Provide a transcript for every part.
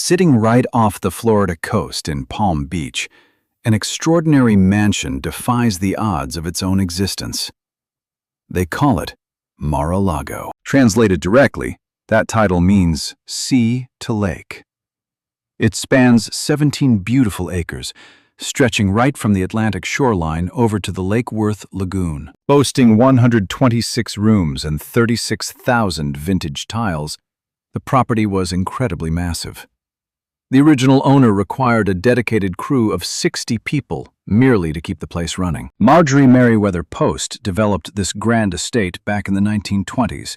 Sitting right off the Florida coast in Palm Beach, an extraordinary mansion defies the odds of its own existence. They call it Mar-a-Lago. Translated directly, that title means sea to lake. It spans 17 beautiful acres, stretching right from the Atlantic shoreline over to the Lake Worth Lagoon. Boasting 126 rooms and 36,000 vintage tiles, the property was incredibly massive. The original owner required a dedicated crew of 60 people merely to keep the place running. Marjorie Merriweather Post developed this grand estate back in the 1920s,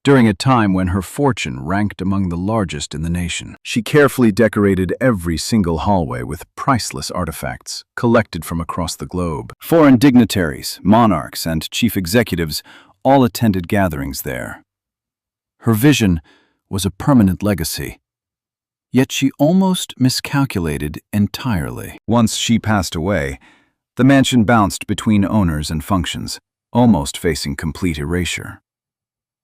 during a time when her fortune ranked among the largest in the nation. She carefully decorated every single hallway with priceless artifacts collected from across the globe. Foreign dignitaries, monarchs, and chief executives all attended gatherings there. Her vision was a permanent legacy. Yet she almost miscalculated entirely. Once she passed away, the mansion bounced between owners and functions, almost facing complete erasure.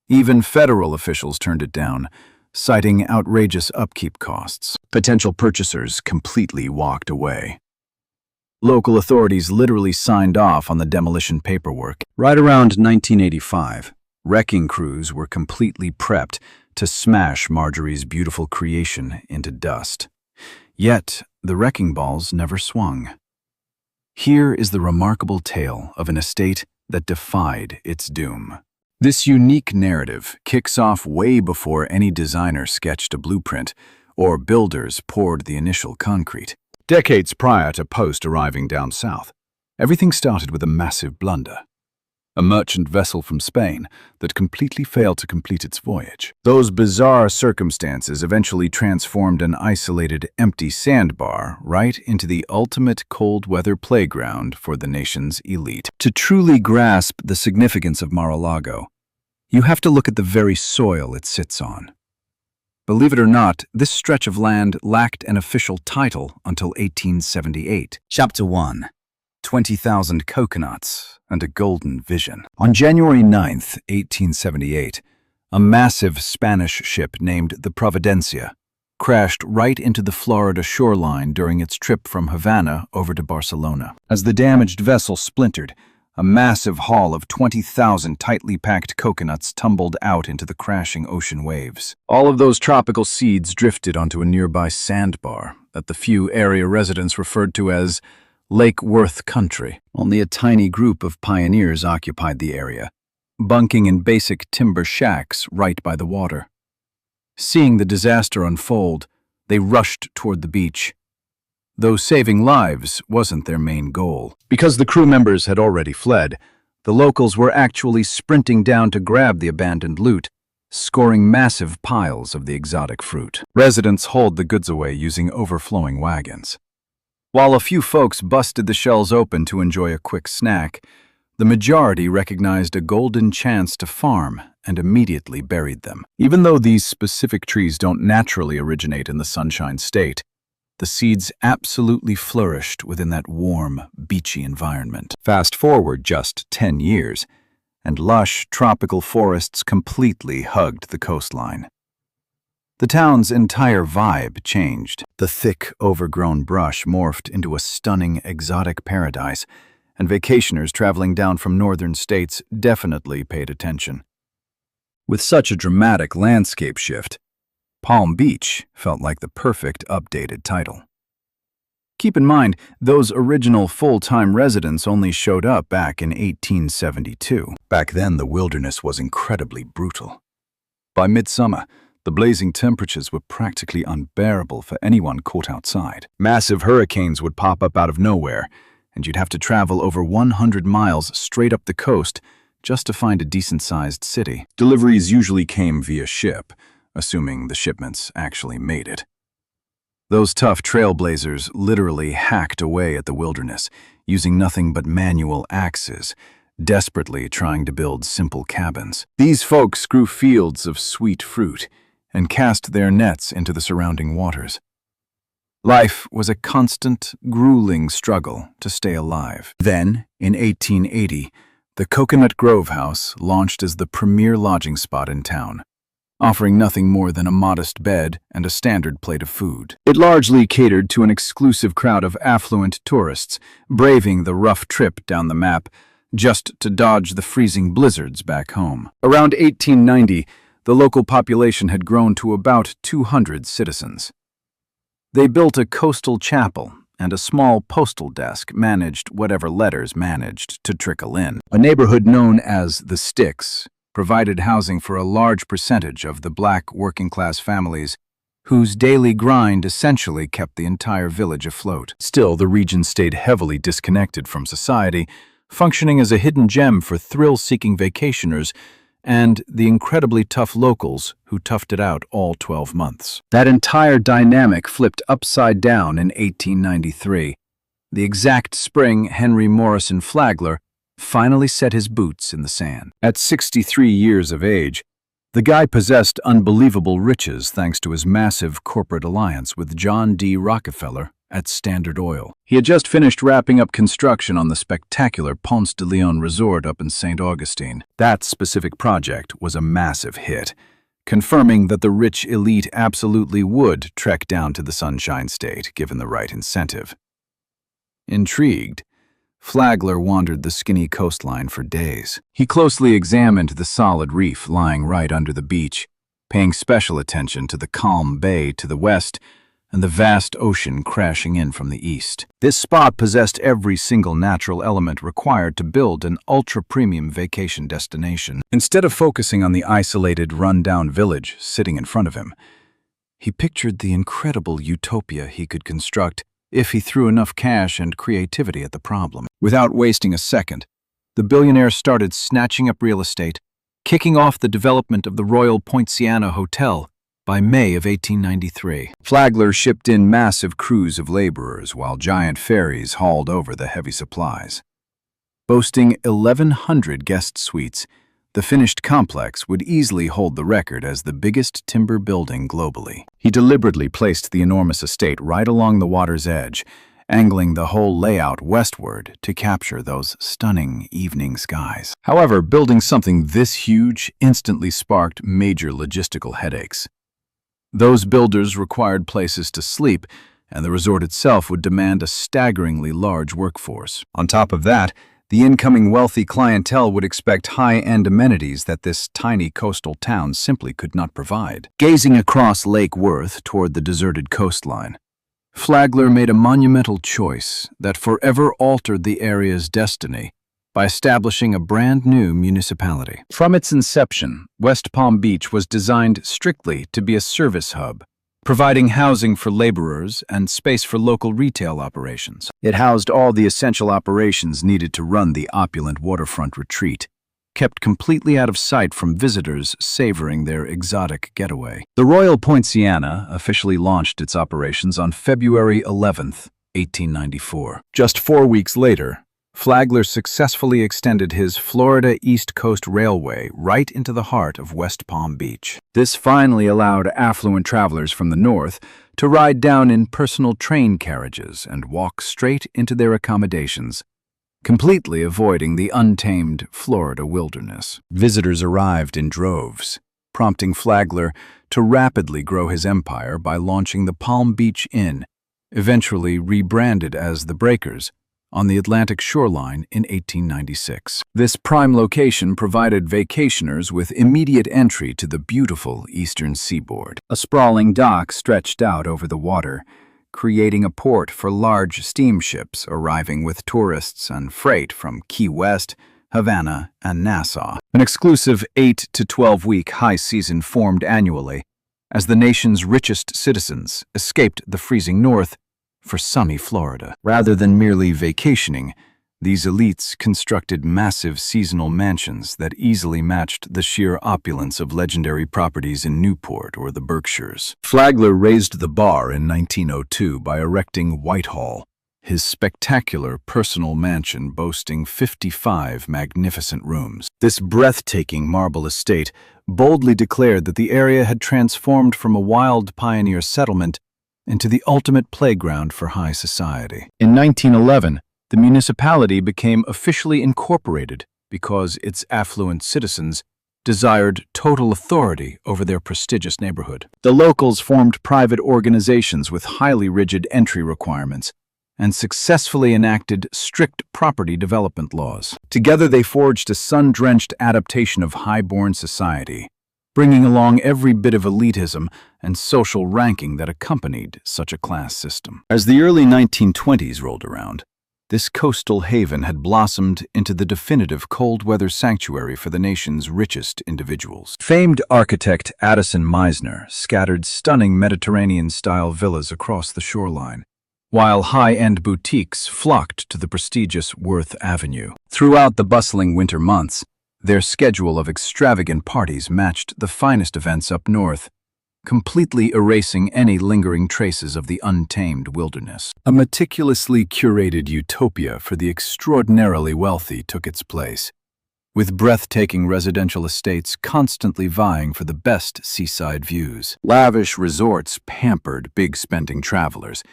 Even federal officials turned it down, citing outrageous upkeep costs. Potential purchasers completely walked away. Local authorities literally signed off on the demolition paperwork. Right around 1985, wrecking crews were completely prepped to smash Marjorie's beautiful creation into dust. Yet, the wrecking balls never swung. Here is the remarkable tale of an estate that defied its doom. This unique narrative kicks off way before any designer sketched a blueprint or builders poured the initial concrete. Decades prior to Post arriving down south, everything started with a massive blunder. A merchant vessel from Spain that completely failed to complete its voyage. Those bizarre circumstances eventually transformed an isolated, empty sandbar right into the ultimate cold-weather playground for the nation's elite. To truly grasp the significance of Mar-a-Lago, you have to look at the very soil it sits on. Believe it or not, this stretch of land lacked an official title until 1878. Chapter 1. 20,000 coconuts and a golden vision. On January 9, 1878, a massive Spanish ship named the Providencia crashed right into the Florida shoreline during its trip from Havana over to Barcelona. As the damaged vessel splintered, a massive haul of 20,000 tightly packed coconuts tumbled out into the crashing ocean waves. All of those tropical seeds drifted onto a nearby sandbar that the few area residents referred to as Lake Worth country. Only a tiny group of pioneers occupied the area, bunking in basic timber shacks right by the water. Seeing the disaster unfold, they rushed toward the beach. Though saving lives wasn't their main goal. Because the crew members had already fled, the locals were actually sprinting down to grab the abandoned loot, scoring massive piles of the exotic fruit. Residents hauled the goods away using overflowing wagons. While a few folks busted the shells open to enjoy a quick snack, the majority recognized a golden chance to farm and immediately buried them. Even though these specific trees don't naturally originate in the Sunshine State, the seeds absolutely flourished within that warm, beachy environment. Fast forward just 10 years, and lush tropical forests completely hugged the coastline. The town's entire vibe changed. The thick, overgrown brush morphed into a stunning, exotic paradise, and vacationers traveling down from northern states definitely paid attention. With such a dramatic landscape shift, Palm Beach felt like the perfect updated title. Keep in mind, those original full-time residents only showed up back in 1872. Back then, the wilderness was incredibly brutal. By midsummer, the blazing temperatures were practically unbearable for anyone caught outside. Massive hurricanes would pop up out of nowhere, and you'd have to travel over 100 miles straight up the coast just to find a decent-sized city. Deliveries usually came via ship, assuming the shipments actually made it. Those tough trailblazers literally hacked away at the wilderness, using nothing but manual axes, desperately trying to build simple cabins. These folks grew fields of sweet fruit and cast their nets into the surrounding waters. Life was a constant, grueling struggle to stay alive. Then, in 1880, the Coconut Grove House launched as the premier lodging spot in town. offering nothing more than a modest bed and a standard plate of food. It largely catered to an exclusive crowd of affluent tourists, braving the rough trip down the map just to dodge the freezing blizzards back home. Around 1890, the local population had grown to about 200 citizens. They built a coastal chapel, and a small postal desk managed whatever letters managed to trickle in. A neighborhood known as the Sticks provided housing for a large percentage of the black working-class families whose daily grind essentially kept the entire village afloat. Still, the region stayed heavily disconnected from society, functioning as a hidden gem for thrill-seeking vacationers and the incredibly tough locals who toughed it out all 12 months. That entire dynamic flipped upside down in 1893, the exact spring Henry Morrison Flagler finally set his boots in the sand. At 63 years of age, the guy possessed unbelievable riches thanks to his massive corporate alliance with John D. Rockefeller at Standard Oil. He had just finished wrapping up construction on the spectacular Ponce de Leon resort up in St. Augustine. That specific project was a massive hit, confirming that the rich elite absolutely would trek down to the Sunshine State given the right incentive. Intrigued, Flagler wandered the skinny coastline for days. He closely examined the solid reef lying right under the beach, paying special attention to the calm bay to the west and the vast ocean crashing in from the east. This spot possessed every single natural element required to build an ultra-premium vacation destination. Instead of focusing on the isolated, run-down village sitting in front of him, he pictured the incredible utopia he could construct if he threw enough cash and creativity at the problem. Without wasting a second, the billionaire started snatching up real estate, kicking off the development of the Royal Poinciana Hotel by May of 1893. Flagler shipped in massive crews of laborers while giant ferries hauled over the heavy supplies. Boasting 1,100 guest suites, the finished complex would easily hold the record as the biggest timber building globally. He deliberately placed the enormous estate right along the water's edge, angling the whole layout westward to capture those stunning evening skies. However, building something this huge instantly sparked major logistical headaches. Those builders required places to sleep, and the resort itself would demand a staggeringly large workforce. On top of that, the incoming wealthy clientele would expect high-end amenities that this tiny coastal town simply could not provide. Gazing across Lake Worth toward the deserted coastline, Flagler made a monumental choice that forever altered the area's destiny by establishing a brand new municipality. From its inception, West Palm Beach was designed strictly to be a service hub, providing housing for laborers and space for local retail operations. It housed all the essential operations needed to run the opulent waterfront retreat, kept completely out of sight from visitors savoring their exotic getaway. The Royal Poinciana officially launched its operations on February 11th, 1894. Just 4 weeks later, Flagler successfully extended his Florida East Coast Railway right into the heart of West Palm Beach. This finally allowed affluent travelers from the north to ride down in personal train carriages and walk straight into their accommodations, completely avoiding the untamed Florida wilderness. Visitors arrived in droves, prompting Flagler to rapidly grow his empire by launching the Palm Beach Inn, eventually rebranded as the Breakers, on the Atlantic shoreline in 1896. This prime location provided vacationers with immediate entry to the beautiful eastern seaboard. A sprawling dock stretched out over the water, creating a port for large steamships arriving with tourists and freight from Key West, Havana, and Nassau. An exclusive 8 to 12-week high season formed annually as the nation's richest citizens escaped the freezing north for sunny Florida. Rather than merely vacationing, these elites constructed massive seasonal mansions that easily matched the sheer opulence of legendary properties in Newport or the Berkshires. Flagler raised the bar in 1902 by erecting Whitehall, his spectacular personal mansion boasting 55 magnificent rooms. This breathtaking marble estate boldly declared that the area had transformed from a wild pioneer settlement into the ultimate playground for high society. In 1911, the municipality became officially incorporated because its affluent citizens desired total authority over their prestigious neighborhood. The locals formed private organizations with highly rigid entry requirements and successfully enacted strict property development laws. Together they forged a sun-drenched adaptation of high-born society, bringing along every bit of elitism and social ranking that accompanied such a class system. As the early 1920s rolled around, this coastal haven had blossomed into the definitive cold-weather sanctuary for the nation's richest individuals. Famed architect Addison Meisner scattered stunning Mediterranean-style villas across the shoreline, while high-end boutiques flocked to the prestigious Worth Avenue. Throughout the bustling winter months, their schedule of extravagant parties matched the finest events up north, completely erasing any lingering traces of the untamed wilderness. A meticulously curated utopia for the extraordinarily wealthy took its place, with breathtaking residential estates constantly vying for the best seaside views. Lavish resorts pampered big-spending travelers,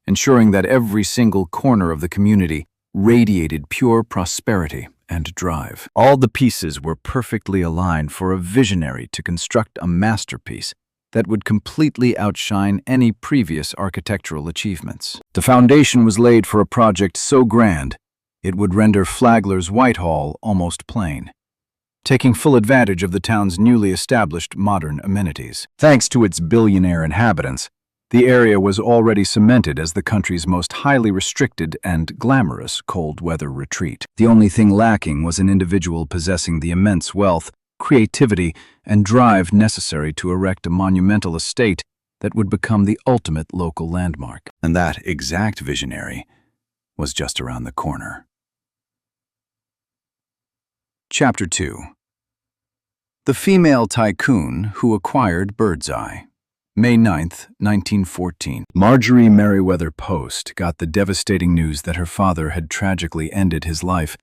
ensuring that every single corner of the community radiated pure prosperity and drive. All the pieces were perfectly aligned for a visionary to construct a masterpiece that would completely outshine any previous architectural achievements. The foundation was laid for a project so grand, it would render Flagler's Whitehall almost plain, taking full advantage of the town's newly established modern amenities. Thanks to its billionaire inhabitants, the area was already cemented as the country's most highly restricted and glamorous cold-weather retreat. The only thing lacking was an individual possessing the immense wealth, creativity, and drive necessary to erect a monumental estate that would become the ultimate local landmark. And that exact visionary was just around the corner. Chapter 2. The Female Tycoon Who Acquired Birdseye. May 9, 1914. Marjorie Merriweather Post got the devastating news that her father had tragically ended his life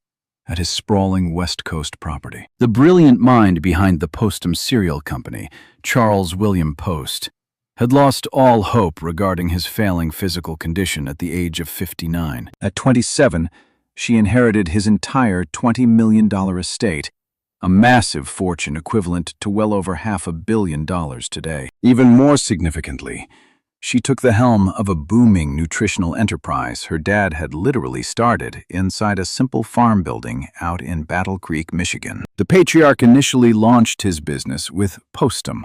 at his sprawling West Coast property. The brilliant mind behind the Postum Cereal Company, Charles William Post, had lost all hope regarding his failing physical condition at the age of 59. At 27, she inherited his entire $20 million estate, a massive fortune equivalent to well over $500 million today. Even more significantly, she took the helm of a booming nutritional enterprise her dad had literally started inside a simple farm building out in Battle Creek, Michigan. The patriarch initially launched his business with Postum,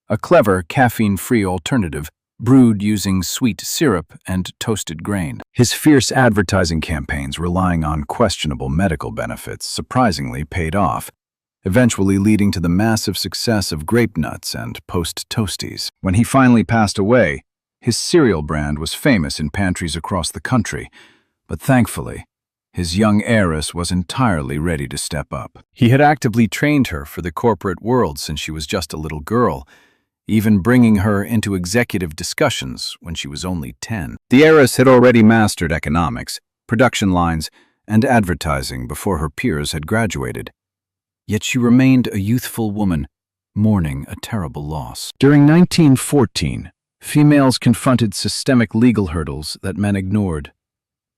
a clever caffeine-free alternative brewed using sweet syrup and toasted grain. His fierce advertising campaigns relying on questionable medical benefits surprisingly paid off, eventually leading to the massive success of grape nuts and Post Toasties. When he finally passed away, his cereal brand was famous in pantries across the country, but thankfully, his young heiress was entirely ready to step up. He had actively trained her for the corporate world since she was just a little girl, even bringing her into executive discussions when she was only 10. The heiress had already mastered economics, production lines, and advertising before her peers had graduated. Yet she remained a youthful woman, mourning a terrible loss. During 1914, females confronted systemic legal hurdles that men ignored.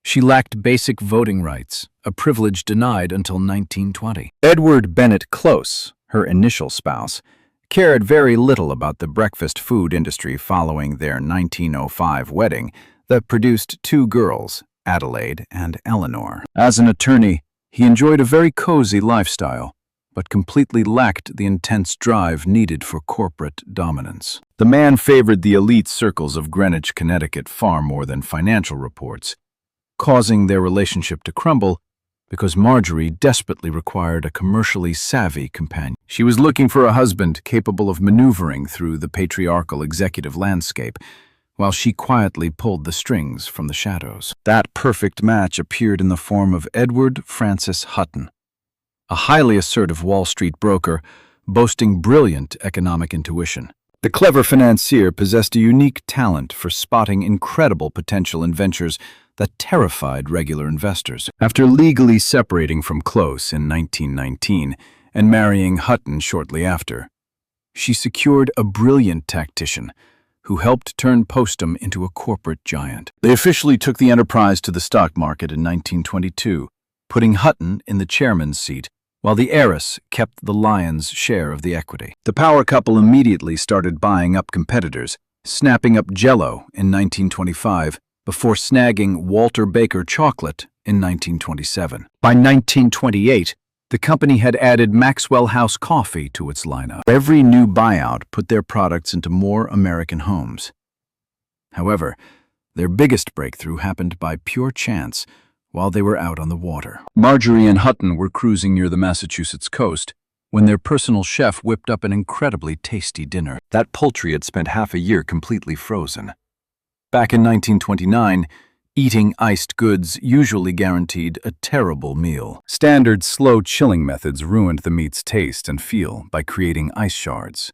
She lacked basic voting rights, a privilege denied until 1920. Edward Bennett Close, her initial spouse, cared very little about the breakfast food industry following their 1905 wedding that produced two girls, Adelaide and Eleanor. As an attorney, he enjoyed a very cozy lifestyle, but completely lacked the intense drive needed for corporate dominance. The man favored the elite circles of Greenwich, Connecticut far more than financial reports, causing their relationship to crumble because Marjorie desperately required a commercially savvy companion. She was looking for a husband capable of maneuvering through the patriarchal executive landscape, while she quietly pulled the strings from the shadows. That perfect match appeared in the form of Edward Francis Hutton, a highly assertive Wall Street broker boasting brilliant economic intuition. The clever financier possessed a unique talent for spotting incredible potential in ventures that terrified regular investors. After legally separating from Close in 1919 and marrying Hutton shortly after, she secured a brilliant tactician who helped turn Postum into a corporate giant. They officially took the enterprise to the stock market in 1922, putting Hutton in the chairman's seat while the Heiress kept the lion's share of the equity. The power couple immediately started buying up competitors, snapping up Jell-O in 1925 before snagging Walter Baker chocolate in 1927. By 1928, the company had added Maxwell House coffee to its lineup. Every new buyout put their products into more American homes. However, their biggest breakthrough happened by pure chance while they were out on the water. Marjorie and Hutton were cruising near the Massachusetts coast when their personal chef whipped up an incredibly tasty dinner. That poultry had spent half a year completely frozen. Back in 1929, eating iced goods usually guaranteed a terrible meal. Standard slow chilling methods ruined the meat's taste and feel by creating ice shards.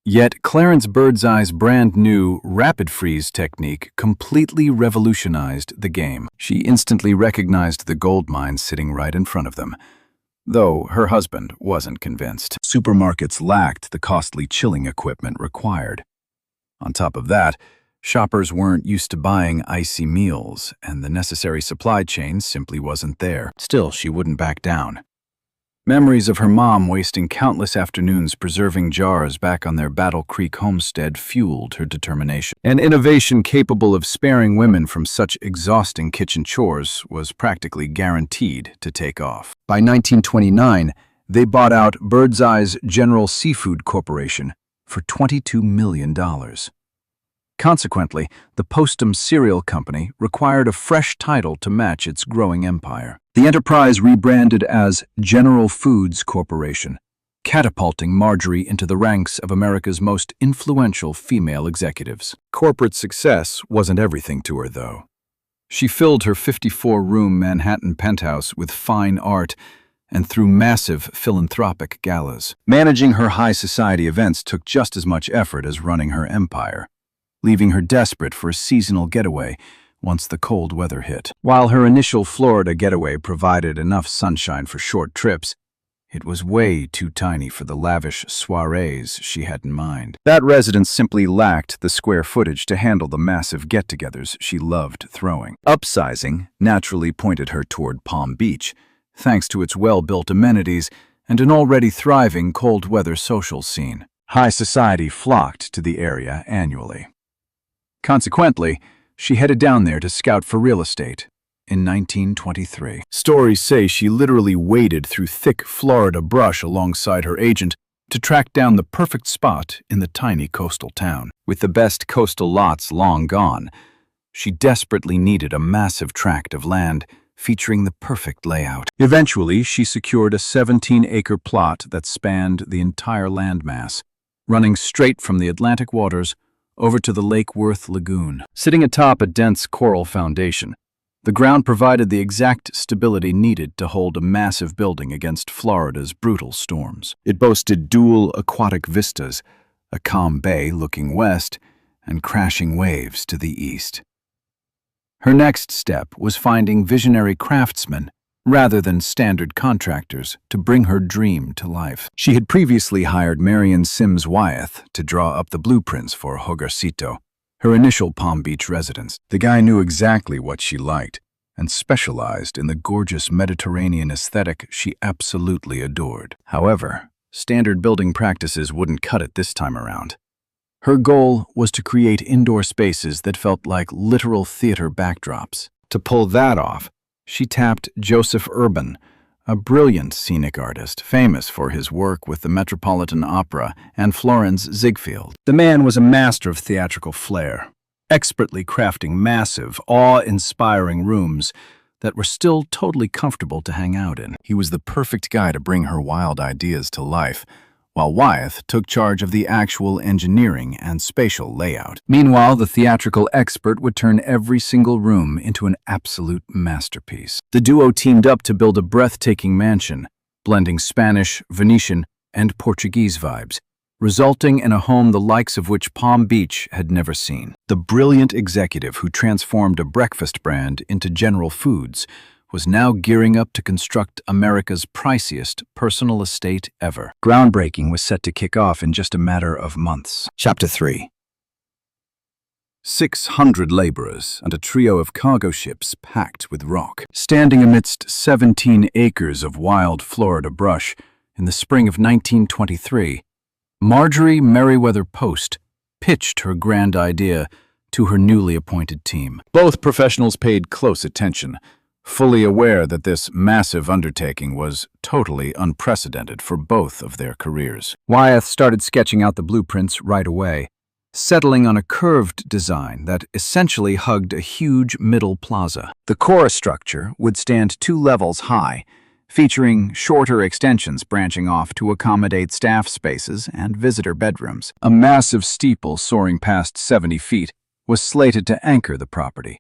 Yet Clarence Birdseye's brand new rapid freeze technique completely revolutionized the game. She instantly recognized the gold mine sitting right in front of them, though her husband wasn't convinced. Supermarkets lacked the costly chilling equipment required. On top of that, shoppers weren't used to buying icy meals, and the necessary supply chain simply wasn't there. Still, she wouldn't back down. Memories of her mom wasting countless afternoons preserving jars back on their Battle Creek homestead fueled her determination. An innovation capable of sparing women from such exhausting kitchen chores was practically guaranteed to take off. By 1929, they bought out Birdseye's General Seafood Corporation for $22 million. Consequently, the Postum Cereal Company required a fresh title to match its growing empire. The enterprise rebranded as General Foods Corporation, catapulting Marjorie into the ranks of America's most influential female executives. Corporate success wasn't everything to her, though. She filled her 54-room Manhattan penthouse with fine art and threw massive philanthropic galas. Managing her high society events took just as much effort as running her empire, leaving her desperate for a seasonal getaway once the cold weather hit. While her initial Florida getaway provided enough sunshine for short trips, it was way too tiny for the lavish soirees she had in mind. That residence simply lacked the square footage to handle the massive get-togethers she loved throwing. Upsizing naturally pointed her toward Palm Beach, thanks to its well-built amenities and an already thriving cold-weather social scene. High society flocked to the area annually. Consequently, she headed down there to scout for real estate in 1923. Stories say she literally waded through thick Florida brush alongside her agent to track down the perfect spot in the tiny coastal town. With the best coastal lots long gone, she desperately needed a massive tract of land featuring the perfect layout. Eventually, she secured a 17-acre plot that spanned the entire landmass, running straight from the Atlantic waters over to the Lake Worth Lagoon. Sitting atop a dense coral foundation, the ground provided the exact stability needed to hold a massive building against Florida's brutal storms. It boasted dual aquatic vistas, a calm bay looking west and crashing waves to the east. Her next step was finding visionary craftsmen rather than standard contractors to bring her dream to life. She had previously hired Marion Sims Wyeth to draw up the blueprints for Hogarcito, her initial Palm Beach residence. The guy knew exactly what she liked and specialized in the gorgeous Mediterranean aesthetic she absolutely adored. However, standard building practices wouldn't cut it this time around. Her goal was to create indoor spaces that felt like literal theater backdrops. To pull that off, she tapped Joseph Urban, a brilliant scenic artist famous for his work with the Metropolitan Opera and Florence Ziegfeld. The man was a master of theatrical flair, expertly crafting massive, awe-inspiring rooms that were still totally comfortable to hang out in. He was the perfect guy to bring her wild ideas to life, while Wyeth took charge of the actual engineering and spatial layout. Meanwhile, the theatrical expert would turn every single room into an absolute masterpiece. The duo teamed up to build a breathtaking mansion, blending Spanish, Venetian, and Portuguese vibes, resulting in a home the likes of which Palm Beach had never seen. The brilliant executive who transformed a breakfast brand into General Foods was now gearing up to construct America's priciest personal estate ever. Groundbreaking was set to kick off in just a matter of months. Chapter 3. 600 laborers and a trio of cargo ships packed with rock. Standing amidst 17 acres of wild Florida brush in the spring of 1923, Marjorie Merriweather Post pitched her grand idea to her newly appointed team. Both professionals paid close attention, fully aware that this massive undertaking was totally unprecedented for both of their careers. Wyeth started sketching out the blueprints right away, settling on a curved design that essentially hugged a huge middle plaza. The core structure would stand 2 levels high, featuring shorter extensions branching off to accommodate staff spaces and visitor bedrooms. A massive steeple soaring past 70 feet was slated to anchor the property,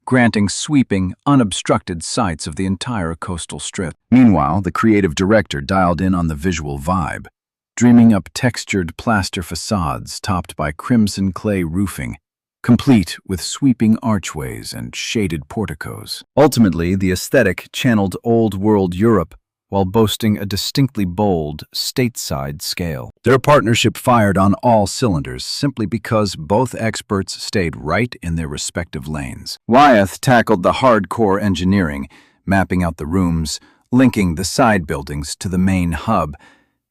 granting sweeping, unobstructed sights of the entire coastal strip. Meanwhile, the creative director dialed in on the visual vibe, dreaming up textured plaster facades topped by crimson clay roofing, complete with sweeping archways and shaded porticos. Ultimately, the aesthetic channeled old-world Europe while boasting a distinctly bold, stateside scale. Their partnership fired on all cylinders simply because both experts stayed right in their respective lanes. Wyeth tackled the hardcore engineering, mapping out the rooms, linking the side buildings to the main hub,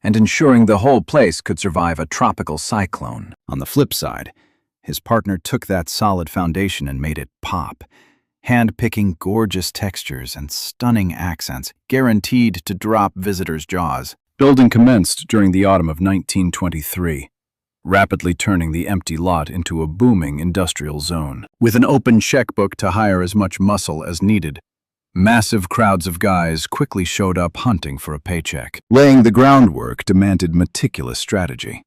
and ensuring the whole place could survive a tropical cyclone. On the flip side, his partner took that solid foundation and made it pop, hand-picking gorgeous textures and stunning accents guaranteed to drop visitors' jaws. Building commenced during the autumn of 1923, rapidly turning the empty lot into a booming industrial zone. With an open checkbook to hire as much muscle as needed, massive crowds of guys quickly showed up hunting for a paycheck. Laying the groundwork demanded meticulous strategy.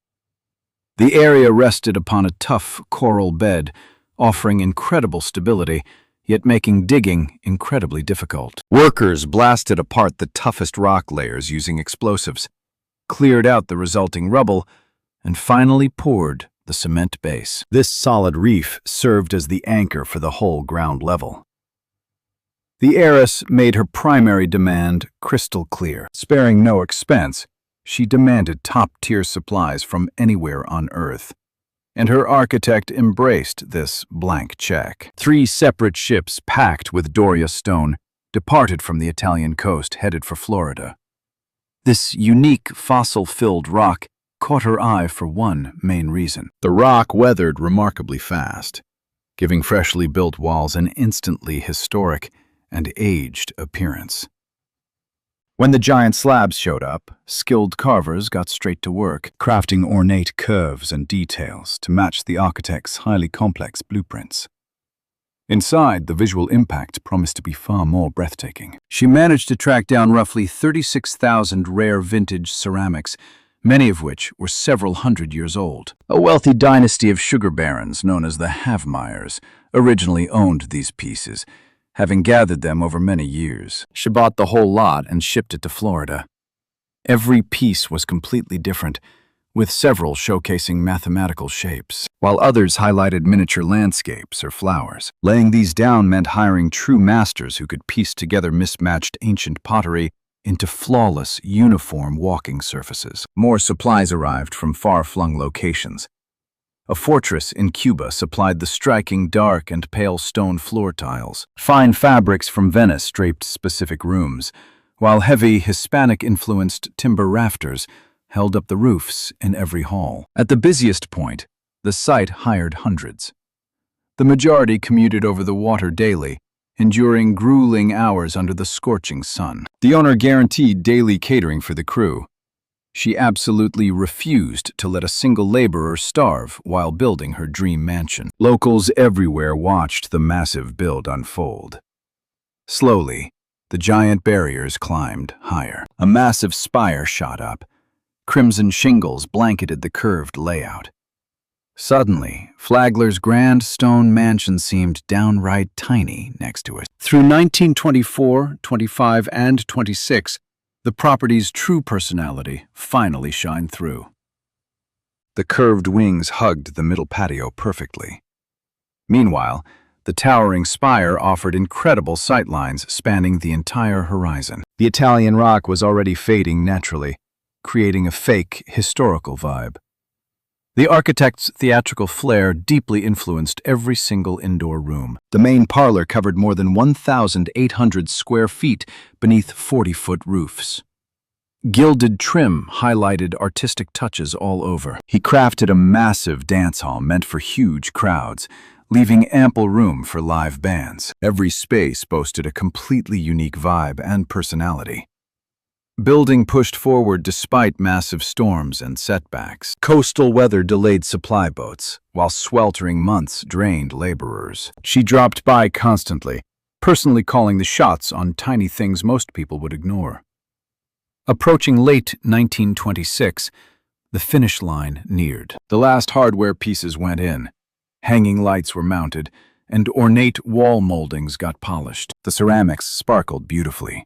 The area rested upon a tough coral bed, offering incredible stability, yet making digging incredibly difficult. Workers blasted apart the toughest rock layers using explosives, cleared out the resulting rubble, and finally poured the cement base. This solid reef served as the anchor for the whole ground level. The heiress made her primary demand crystal clear. Sparing no expense, she demanded top-tier supplies from anywhere on Earth, and her architect embraced this blank check. 3 separate ships packed with Doria stone departed from the Italian coast headed for Florida. This unique fossil-filled rock caught her eye for one main reason. The rock weathered remarkably fast, giving freshly built walls an instantly historic and aged appearance. When the giant slabs showed up, skilled carvers got straight to work, crafting ornate curves and details to match the architect's highly complex blueprints. Inside, the visual impact promised to be far more breathtaking. She managed to track down roughly 36,000 rare vintage ceramics, many of which were several hundred years old. A wealthy dynasty of sugar barons known as the Havmeyers originally owned these pieces, having gathered them over many years. She bought the whole lot and shipped it to Florida. Every piece was completely different, with several showcasing mathematical shapes, while others highlighted miniature landscapes or flowers. Laying these down meant hiring true masters who could piece together mismatched ancient pottery into flawless, uniform walking surfaces. More supplies arrived from far-flung locations. A fortress in Cuba supplied the striking dark and pale stone floor tiles. Fine fabrics from Venice draped specific rooms, while heavy Hispanic-influenced timber rafters held up the roofs in every hall. At the busiest point, the site hired hundreds. The majority commuted over the water daily, enduring grueling hours under the scorching sun. The owner guaranteed daily catering for the crew. She absolutely refused to let a single laborer starve while building her dream mansion. Locals everywhere watched the massive build unfold. Slowly, the giant barriers climbed higher. A massive spire shot up. Crimson shingles blanketed the curved layout. Suddenly, Flagler's grand stone mansion seemed downright tiny next to it. Through 1924, 25, and 26, the property's true personality finally shined through. The curved wings hugged the middle patio perfectly. Meanwhile, the towering spire offered incredible sightlines spanning the entire horizon. The Italian rock was already fading naturally, creating a fake, historical vibe. The architect's theatrical flair deeply influenced every single indoor room. The main parlor covered more than 1,800 square feet beneath 40-foot roofs. Gilded trim highlighted artistic touches all over. He crafted a massive dance hall meant for huge crowds, leaving ample room for live bands. Every space boasted a completely unique vibe and personality. Building pushed forward despite massive storms and setbacks. Coastal weather delayed supply boats, while sweltering months drained laborers. She dropped by constantly, personally calling the shots on tiny things most people would ignore. Approaching late 1926, the finish line neared. The last hardware pieces went in. Hanging lights were mounted, and ornate wall moldings got polished. The ceramics sparkled beautifully.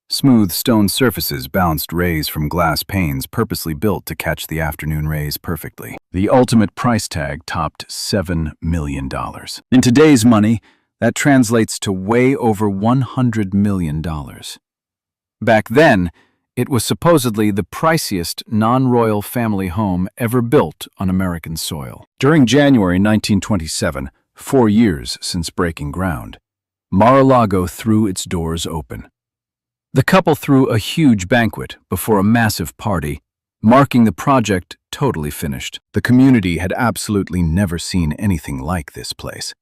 Smooth stone surfaces bounced rays from glass panes purposely built to catch the afternoon rays perfectly. The ultimate price tag topped $7 million. In today's money, that translates to way over $100 million. Back then, it was supposedly the priciest non-royal family home ever built on American soil. During January 1927, 4 years since breaking ground, Mar-a-Lago threw its doors open. The couple threw a huge banquet before a massive party, marking the project totally finished. The community had absolutely never seen anything like this place.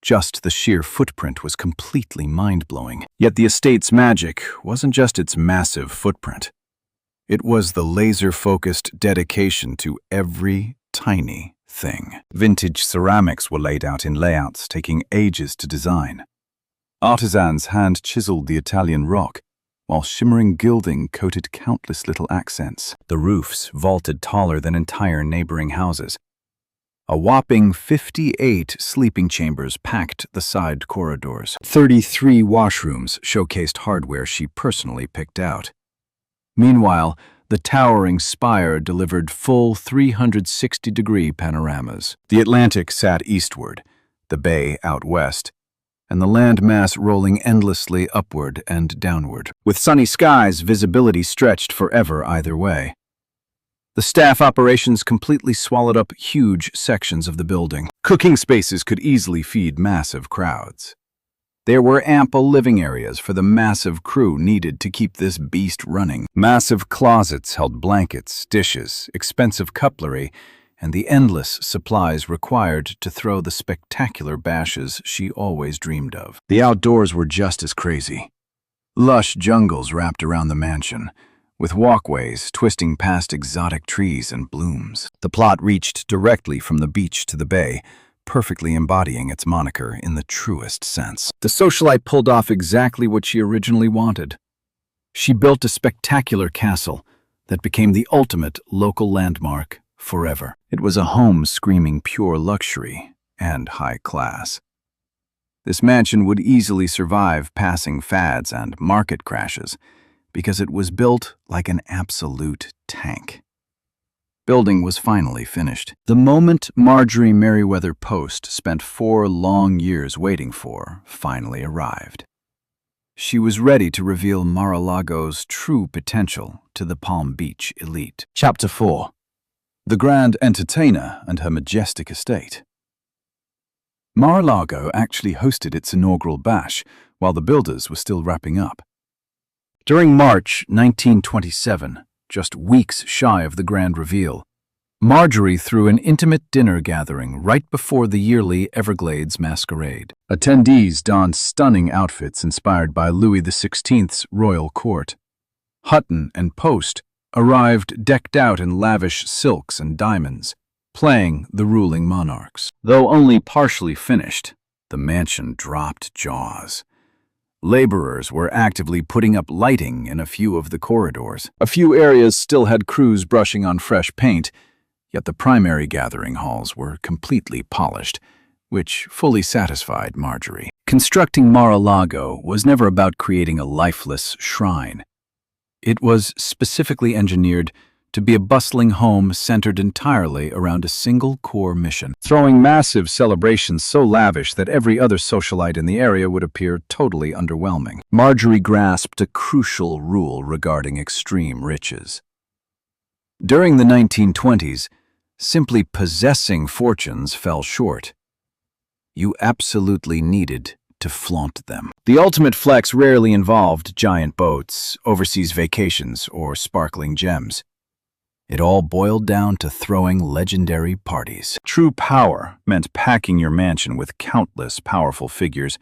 Just the sheer footprint was completely mind-blowing. Yet the estate's magic wasn't just its massive footprint. It was the laser-focused dedication to every tiny thing. Vintage ceramics were laid out in layouts taking ages to design. Artisans hand-chiseled the Italian rock, while shimmering gilding coated countless little accents. The roofs vaulted taller than entire neighboring houses. A whopping 58 sleeping chambers packed the side corridors. 33 washrooms showcased hardware she personally picked out. Meanwhile, the towering spire delivered full 360-degree panoramas. The Atlantic sat eastward, the bay out west, and the landmass rolling endlessly upward and downward. With sunny skies, visibility stretched forever either way. The staff operations completely swallowed up huge sections of the building. Cooking spaces could easily feed massive crowds. There were ample living areas for the massive crew needed to keep this beast running. Massive closets held blankets, dishes, expensive cutlery, and the endless supplies required to throw the spectacular bashes she always dreamed of. The outdoors were just as crazy. Lush jungles wrapped around the mansion, with walkways twisting past exotic trees and blooms. The plot reached directly from the beach to the bay, perfectly embodying its moniker in the truest sense. The socialite pulled off exactly what she originally wanted. She built a spectacular castle that became the ultimate local landmark forever. It was a home screaming pure luxury and high class. This mansion would easily survive passing fads and market crashes, because it was built like an absolute tank. Building was finally finished. The moment Marjorie Merriweather Post spent 4 long years waiting for finally arrived. She was ready to reveal Mar-a-Lago's true potential to the Palm Beach elite. Chapter 4. The Grand Entertainer and Her Majestic Estate. Mar-a-Lago actually hosted its inaugural bash while the builders were still wrapping up. During March 1927, just weeks shy of the grand reveal, Marjorie threw an intimate dinner gathering right before the yearly Everglades Masquerade. Attendees donned stunning outfits inspired by Louis XVI's royal court. Hutton and Post arrived decked out in lavish silks and diamonds, playing the ruling monarchs. Though only partially finished, the mansion dropped jaws. Laborers were actively putting up lighting in a few of the corridors. A few areas still had crews brushing on fresh paint, yet the primary gathering halls were completely polished, which fully satisfied Marjorie. Constructing Mar-a-Lago was never about creating a lifeless shrine. It was specifically engineered to be a bustling home centered entirely around a single core mission, throwing massive celebrations so lavish that every other socialite in the area would appear totally underwhelming. Marjorie grasped a crucial rule regarding extreme riches. During the 1920s, Simply possessing fortunes fell short. You absolutely needed to flaunt them. The ultimate flex rarely involved giant boats, overseas vacations, or sparkling gems. It all boiled down to throwing legendary parties. True power meant packing your mansion with countless powerful figures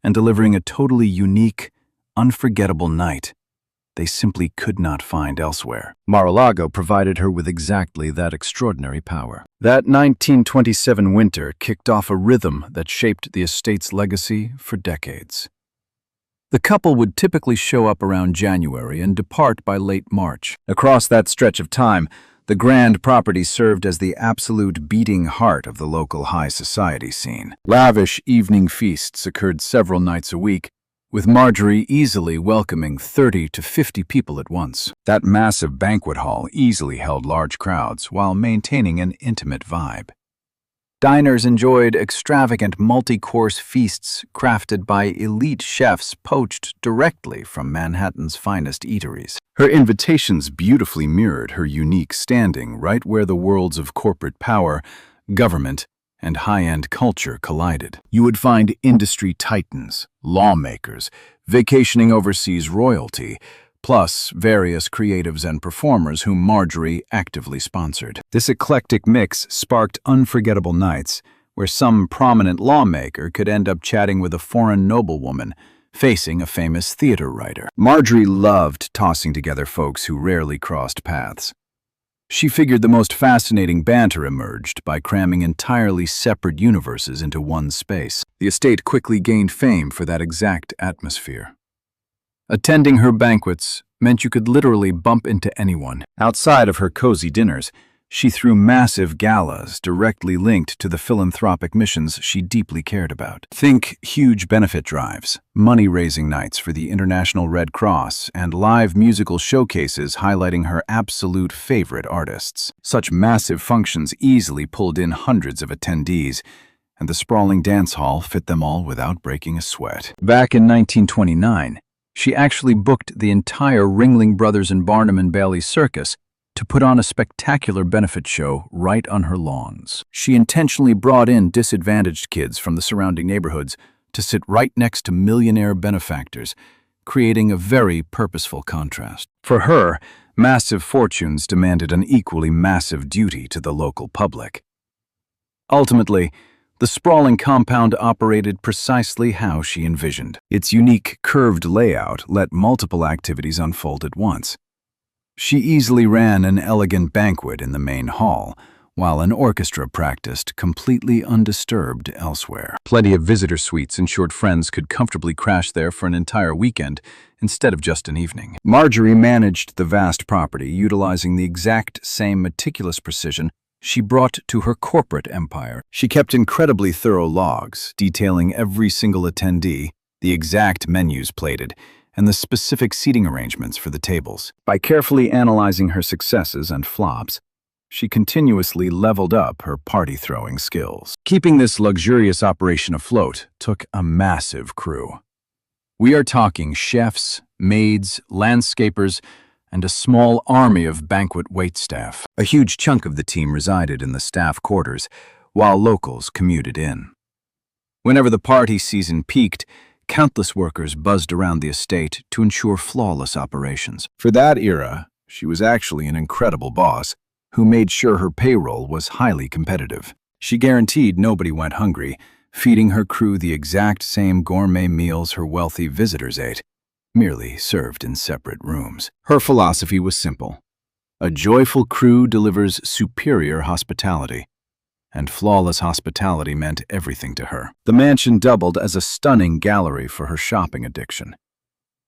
and delivering a totally unique, unforgettable night they simply could not find elsewhere. Mar-a-Lago provided her with exactly that extraordinary power. That 1927 winter kicked off a rhythm that shaped the estate's legacy for decades. The couple would typically show up around January and depart by late March. Across that stretch of time, the grand property served as the absolute beating heart of the local high society scene. Lavish evening feasts occurred several nights a week, with Marjorie easily welcoming 30 to 50 people at once. That massive banquet hall easily held large crowds while maintaining an intimate vibe. Diners enjoyed extravagant multi-course feasts crafted by elite chefs poached directly from Manhattan's finest eateries. Her invitations beautifully mirrored her unique standing right where the worlds of corporate power, government, and high-end culture collided. You would find industry titans, lawmakers, vacationing overseas royalty, plus various creatives and performers whom Marjorie actively sponsored. This eclectic mix sparked unforgettable nights where some prominent lawmaker could end up chatting with a foreign noblewoman facing a famous theater writer. Marjorie loved tossing together folks who rarely crossed paths. She figured the most fascinating banter emerged by cramming entirely separate universes into one space. The estate quickly gained fame for that exact atmosphere. Attending her banquets meant you could literally bump into anyone. Outside of her cozy dinners, she threw massive galas directly linked to the philanthropic missions she deeply cared about. Think huge benefit drives, money-raising nights for the International Red Cross, and live musical showcases highlighting her absolute favorite artists. Such massive functions easily pulled in hundreds of attendees, and the sprawling dance hall fit them all without breaking a sweat. Back in 1929, she actually booked the entire Ringling Brothers and Barnum and Bailey circus to put on a spectacular benefit show right on her lawns. She intentionally brought in disadvantaged kids from the surrounding neighborhoods to sit right next to millionaire benefactors, creating a very purposeful contrast. For her, massive fortunes demanded an equally massive duty to the local public. Ultimately, the sprawling compound operated precisely how she envisioned. Its unique curved layout let multiple activities unfold at once. She easily ran an elegant banquet in the main hall, while an orchestra practiced completely undisturbed elsewhere. Plenty of visitor suites ensured friends could comfortably crash there for an entire weekend instead of just an evening. Marjorie managed the vast property, utilizing the exact same meticulous precision she brought to her corporate empire. She kept incredibly thorough logs, detailing every single attendee, the exact menus plated, and the specific seating arrangements for the tables. By carefully analyzing her successes and flops, she continuously leveled up her party-throwing skills. Keeping this luxurious operation afloat took a massive crew. We are talking chefs, maids, landscapers, and a small army of banquet waitstaff. A huge chunk of the team resided in the staff quarters, while locals commuted in. Whenever the party season peaked, countless workers buzzed around the estate to ensure flawless operations. For that era, she was actually an incredible boss who made sure her payroll was highly competitive. She guaranteed nobody went hungry, feeding her crew the exact same gourmet meals her wealthy visitors ate, merely served in separate rooms. Her philosophy was simple. A joyful crew delivers superior hospitality, and flawless hospitality meant everything to her. The mansion doubled as a stunning gallery for her shopping addiction.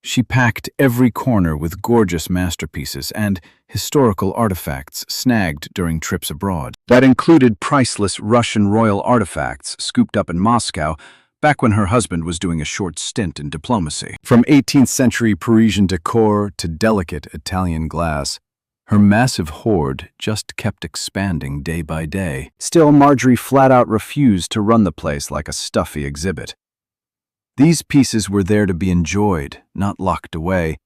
She packed every corner with gorgeous masterpieces and historical artifacts snagged during trips abroad. That included priceless Russian royal artifacts scooped up in Moscow back when her husband was doing a short stint in diplomacy. From 18th century Parisian decor to delicate Italian glass, her massive hoard just kept expanding day by day. Still, Marjorie flat out refused to run the place like a stuffy exhibit. These pieces were there to be enjoyed, not locked away,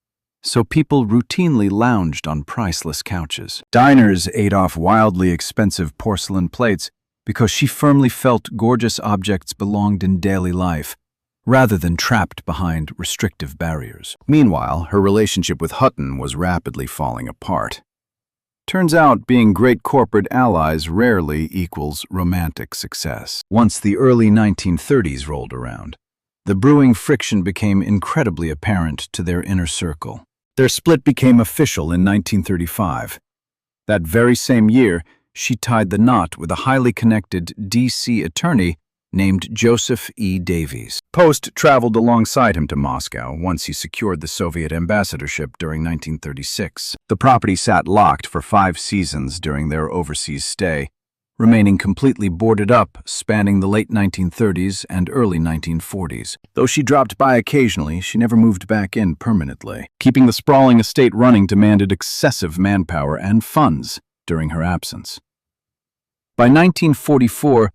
so people routinely lounged on priceless couches. Diners ate off wildly expensive porcelain plates because she firmly felt gorgeous objects belonged in daily life, rather than trapped behind restrictive barriers. Meanwhile, her relationship with Hutton was rapidly falling apart. Turns out being great corporate allies rarely equals romantic success. Once the early 1930s rolled around, the brewing friction became incredibly apparent to their inner circle. Their split became official in 1935. That very same year, she tied the knot with a highly connected D.C. attorney named Joseph E. Davies. Post traveled alongside him to Moscow once he secured the Soviet ambassadorship during 1936. The property sat locked for 5 seasons during their overseas stay, remaining completely boarded up, spanning the late 1930s and early 1940s. Though she dropped by occasionally, she never moved back in permanently. Keeping the sprawling estate running demanded excessive manpower and funds during her absence. By 1944,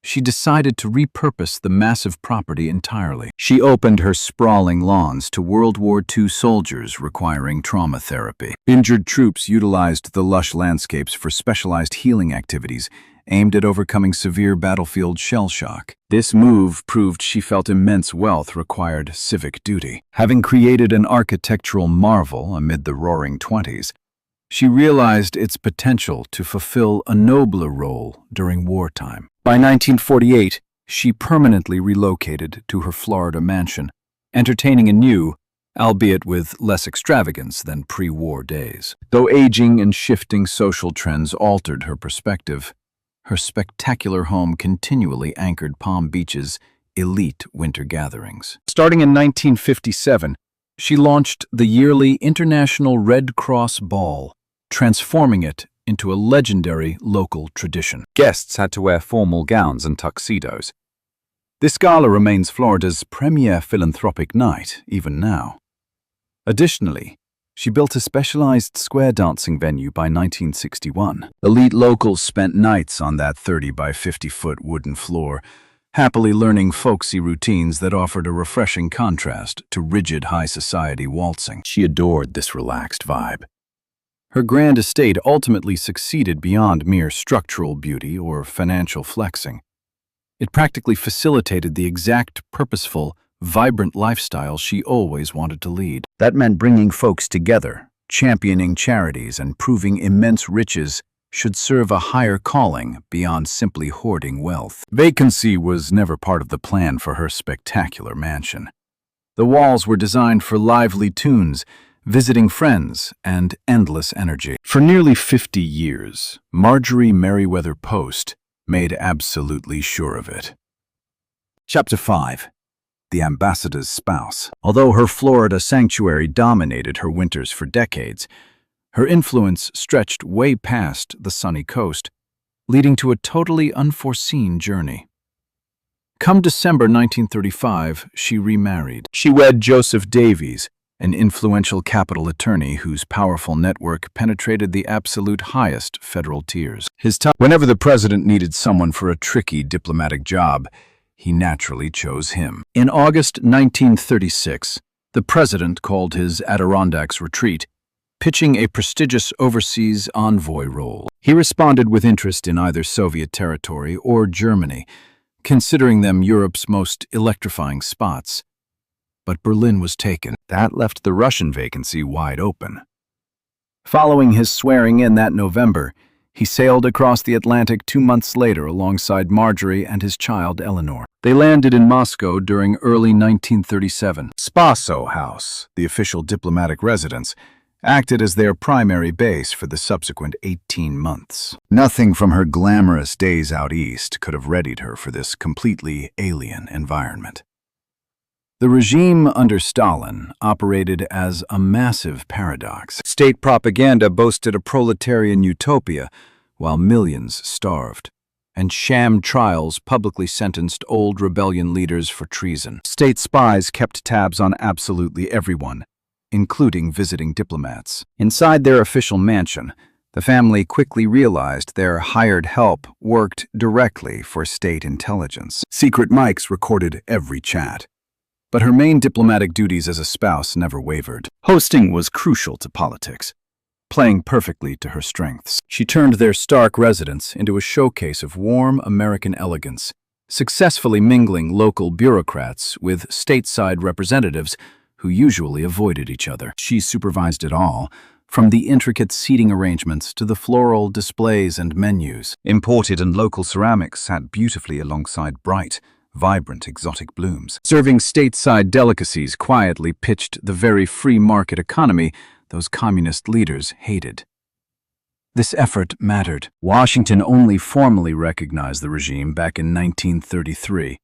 she decided to repurpose the massive property entirely. She opened her sprawling lawns to World War II soldiers requiring trauma therapy. Injured troops utilized the lush landscapes for specialized healing activities aimed at overcoming severe battlefield shell shock. This move proved she felt immense wealth required civic duty. Having created an architectural marvel amid the roaring 20s, she realized its potential to fulfill a nobler role during wartime. By 1948, she permanently relocated to her Florida mansion, entertaining anew, albeit with less extravagance than pre-war days. Though aging and shifting social trends altered her perspective, her spectacular home continually anchored Palm Beach's elite winter gatherings. Starting in 1957, she launched the yearly International Red Cross Ball, transforming it into a legendary local tradition. Guests had to wear formal gowns and tuxedos. This gala remains Florida's premier philanthropic night, even now. Additionally, she built a specialized square dancing venue by 1961. Elite locals spent nights on that 30 by 50-foot wooden floor, happily learning folksy routines that offered a refreshing contrast to rigid high society waltzing. She adored this relaxed vibe. Her grand estate ultimately succeeded beyond mere structural beauty or financial flexing. It practically facilitated the exact purposeful, vibrant lifestyle she always wanted to lead. That meant bringing folks together, championing charities, and proving immense riches should serve a higher calling beyond simply hoarding wealth. Vacancy was never part of the plan for her spectacular mansion. The walls were designed for lively tunes, visiting friends, and endless energy. For nearly 50 years, Marjorie Merriweather Post made absolutely sure of it. Chapter 5. The Ambassador's Spouse. Although her Florida sanctuary dominated her winters for decades, her influence stretched way past the sunny coast, leading to a totally unforeseen journey. Come December 1935, she remarried. She wed Joseph Davies, an influential capital attorney whose powerful network penetrated the absolute highest federal tiers. Whenever the president needed someone for a tricky diplomatic job, he naturally chose him. In August 1936, the president called his Adirondacks retreat, pitching a prestigious overseas envoy role. He responded with interest in either Soviet territory or Germany, considering them Europe's most electrifying spots. But Berlin was taken. That left the Russian vacancy wide open. Following his swearing in that November, he sailed across the Atlantic 2 months later alongside Marjorie and his child Eleanor. They landed in Moscow during early 1937. Spaso House, the official diplomatic residence, acted as their primary base for the subsequent 18 months. Nothing from her glamorous days out east could have readied her for this completely alien environment. The regime under Stalin operated as a massive paradox. State propaganda boasted a proletarian utopia, while millions starved, and sham trials publicly sentenced old rebellion leaders for treason. State spies kept tabs on absolutely everyone, including visiting diplomats. Inside their official mansion, the family quickly realized their hired help worked directly for state intelligence. Secret mics recorded every chat, But her main diplomatic duties as a spouse never wavered. Hosting was crucial to politics, playing perfectly to her strengths. She turned their Stark residence into a showcase of warm American elegance, successfully mingling local bureaucrats with stateside representatives who usually avoided each other. She supervised it all, from the intricate seating arrangements to the floral displays and menus. Imported and local ceramics sat beautifully alongside bright, vibrant exotic blooms. Serving stateside delicacies quietly pitched the very free market economy those communist leaders hated. This effort mattered. Washington only formally recognized the regime back in 1933,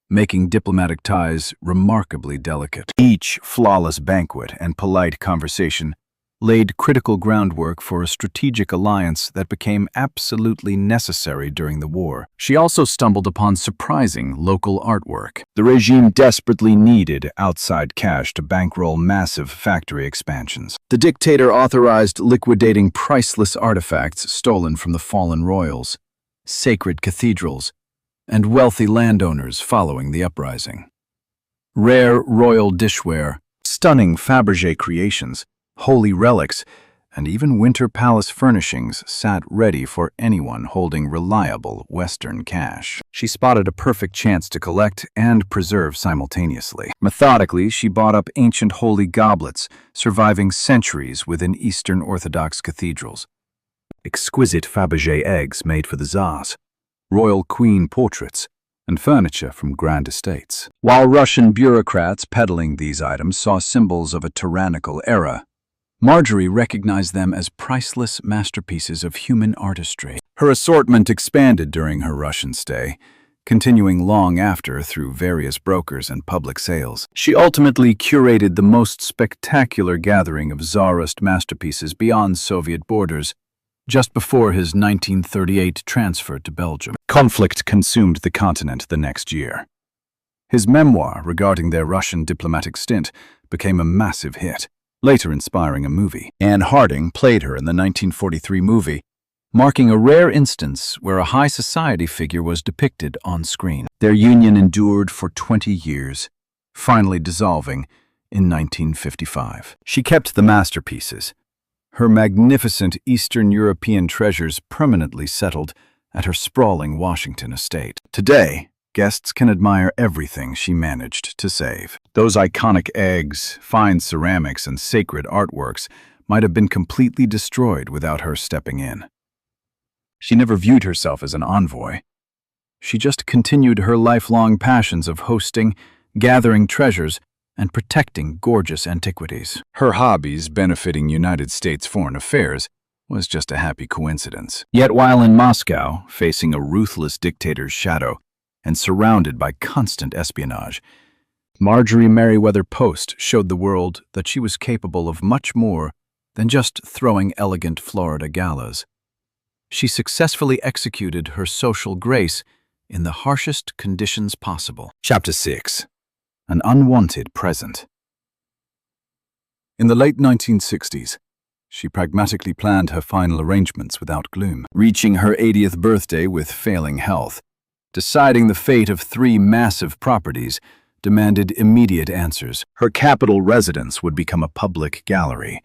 making diplomatic ties remarkably delicate. Each flawless banquet and polite conversation laid critical groundwork for a strategic alliance that became absolutely necessary during the war. She also stumbled upon surprising local artwork. The regime desperately needed outside cash to bankroll massive factory expansions. The dictator authorized liquidating priceless artifacts stolen from the fallen royals, sacred cathedrals, and wealthy landowners following the uprising. Rare royal dishware, stunning Fabergé creations, holy relics, and even winter palace furnishings sat ready for anyone holding reliable Western cash. She spotted a perfect chance to collect and preserve simultaneously. Methodically, she bought up ancient holy goblets, surviving centuries within Eastern Orthodox cathedrals. Exquisite Fabergé eggs made for the Tsars, royal queen portraits, and furniture from grand estates. While Russian bureaucrats peddling these items saw symbols of a tyrannical era, Marjorie recognized them as priceless masterpieces of human artistry. Her assortment expanded during her Russian stay, continuing long after through various brokers and public sales. She ultimately curated the most spectacular gathering of Tsarist masterpieces beyond Soviet borders, just before his 1938 transfer to Belgium. Conflict consumed the continent the next year. His memoir regarding their Russian diplomatic stint became a massive hit, later inspiring a movie. Anne Harding played her in the 1943 movie, marking a rare instance where a high society figure was depicted on screen. Their union endured for 20 years, finally dissolving in 1955. She kept the masterpieces, her magnificent Eastern European treasures permanently settled at her sprawling Washington estate. Today, guests can admire everything she managed to save. Those iconic eggs, fine ceramics, and sacred artworks might have been completely destroyed without her stepping in. She never viewed herself as an envoy. She just continued her lifelong passions of hosting, gathering treasures, and protecting gorgeous antiquities. Her hobbies benefiting United States foreign affairs was just a happy coincidence. Yet while in Moscow, facing a ruthless dictator's shadow and surrounded by constant espionage, Marjorie Merriweather Post showed the world that she was capable of much more than just throwing elegant Florida galas. She successfully executed her social grace in the harshest conditions possible. Chapter 6. An Unwanted Present. In the late 1960s, she pragmatically planned her final arrangements without gloom, reaching her 80th birthday with failing health. Deciding the fate of 3 massive properties demanded immediate answers. Her capital residence would become a public gallery,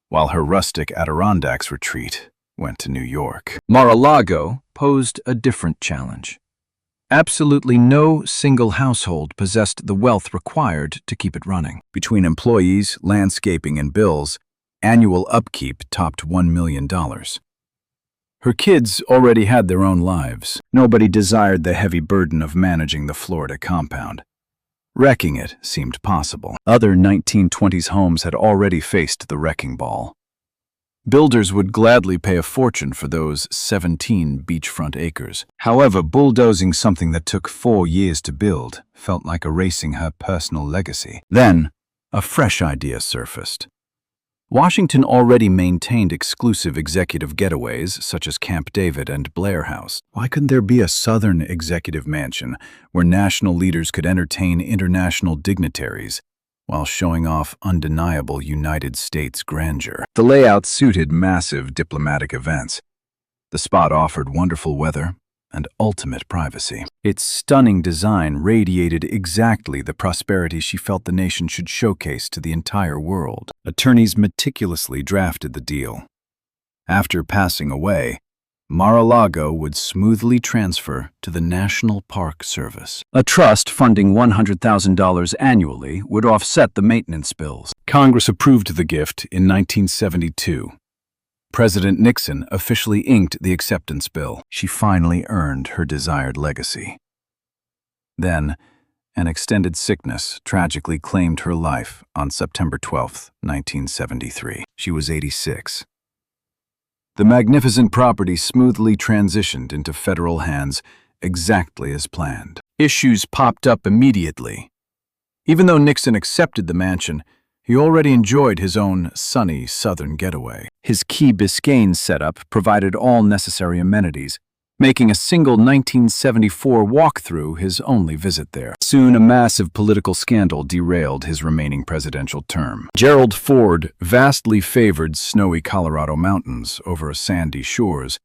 while her rustic Adirondacks retreat went to New York. Mar-a-Lago posed a different challenge. Absolutely no single household possessed the wealth required to keep it running. Between employees, landscaping, and bills, annual upkeep topped $1 million. Her kids already had their own lives. Nobody desired the heavy burden of managing the Florida compound. Wrecking it seemed possible. Other 1920s homes had already faced the wrecking ball. Builders would gladly pay a fortune for those 17 beachfront acres. However, bulldozing something that took 4 years to build felt like erasing her personal legacy. Then, a fresh idea surfaced. Washington already maintained exclusive executive getaways such as Camp David and Blair House. Why couldn't there be a southern executive mansion where national leaders could entertain international dignitaries while showing off undeniable United States grandeur? The layout suited massive diplomatic events. The spot offered wonderful weather, and ultimate privacy. Its stunning design radiated exactly the prosperity she felt the nation should showcase to the entire world. Attorneys meticulously drafted the deal. After passing away, Mar-a-Lago would smoothly transfer to the National Park Service. A trust funding $100,000 annually would offset the maintenance bills. Congress approved the gift in 1972. President Nixon officially inked the acceptance bill. She finally earned her desired legacy. Then, an extended sickness tragically claimed her life on September 12, 1973. She was 86. The magnificent property smoothly transitioned into federal hands exactly as planned. Issues popped up immediately. Even though Nixon accepted the mansion, he already enjoyed his own sunny southern getaway. His Key Biscayne setup provided all necessary amenities, making a single 1974 walkthrough his only visit there. Soon, a massive political scandal derailed his remaining presidential term. Gerald Ford vastly favored snowy Colorado mountains over sandy shores,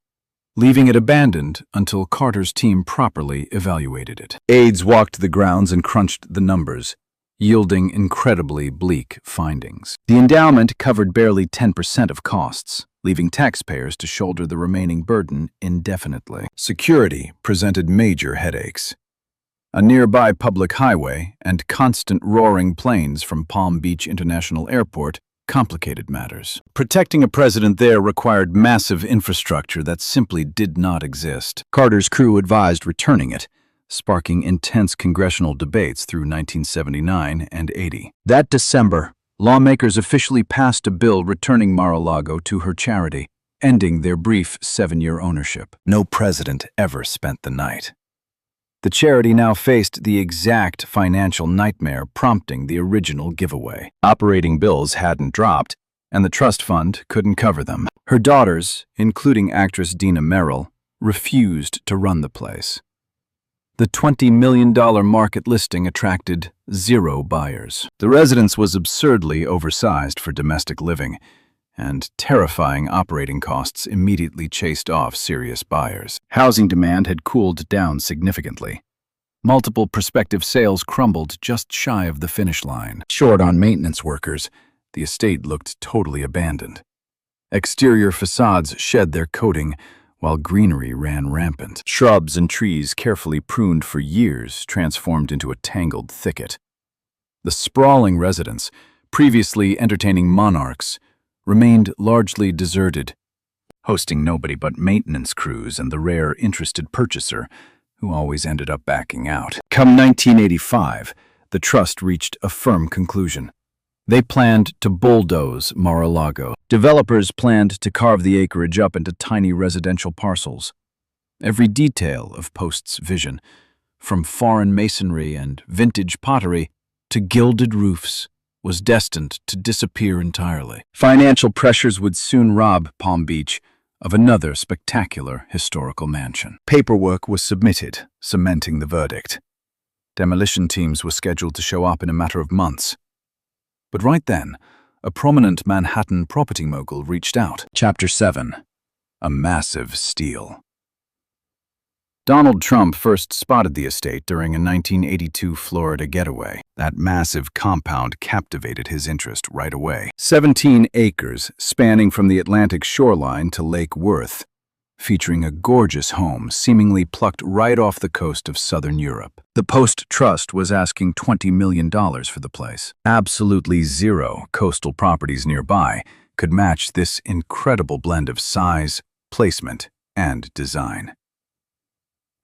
leaving it abandoned until Carter's team properly evaluated it. Aides walked the grounds and crunched the numbers, yielding incredibly bleak findings. The endowment covered barely 10% of costs, leaving taxpayers to shoulder the remaining burden indefinitely. Security presented major headaches. A nearby public highway and constant roaring planes from Palm Beach International Airport complicated matters. Protecting a president there required massive infrastructure that simply did not exist. Carter's crew advised returning it, sparking intense congressional debates through 1979 and 80. That December, lawmakers officially passed a bill returning Mar-a-Lago to her charity, ending their brief 7-year ownership. No president ever spent the night. The charity now faced the exact financial nightmare prompting the original giveaway. Operating bills hadn't dropped, and the trust fund couldn't cover them. Her daughters, including actress Dina Merrill, refused to run the place. The $20 million market listing attracted 0 buyers. The residence was absurdly oversized for domestic living, and terrifying operating costs immediately chased off serious buyers. Housing demand had cooled down significantly. Multiple prospective sales crumbled just shy of the finish line. Short on maintenance workers, the estate looked totally abandoned. Exterior facades shed their coating, while greenery ran rampant. Shrubs and trees carefully pruned for years transformed into a tangled thicket. The sprawling residence, previously entertaining monarchs, remained largely deserted, hosting nobody but maintenance crews and the rare interested purchaser, who always ended up backing out. Come 1985, the trust reached a firm conclusion. They planned to bulldoze Mar-a-Lago. Developers planned to carve the acreage up into tiny residential parcels. Every detail of Post's vision, from foreign masonry and vintage pottery to gilded roofs, was destined to disappear entirely. Financial pressures would soon rob Palm Beach of another spectacular historical mansion. Paperwork was submitted, cementing the verdict. Demolition teams were scheduled to show up in a matter of months. But right then, a prominent Manhattan property mogul reached out. Chapter 7. A Massive Steal. Donald Trump first spotted the estate during a 1982 Florida getaway. That massive compound captivated his interest right away. 17 acres spanning from the Atlantic shoreline to Lake Worth, featuring a gorgeous home seemingly plucked right off the coast of southern Europe. The Post Trust was asking $20 million for the place. Absolutely 0 coastal properties nearby could match this incredible blend of size, placement, and design.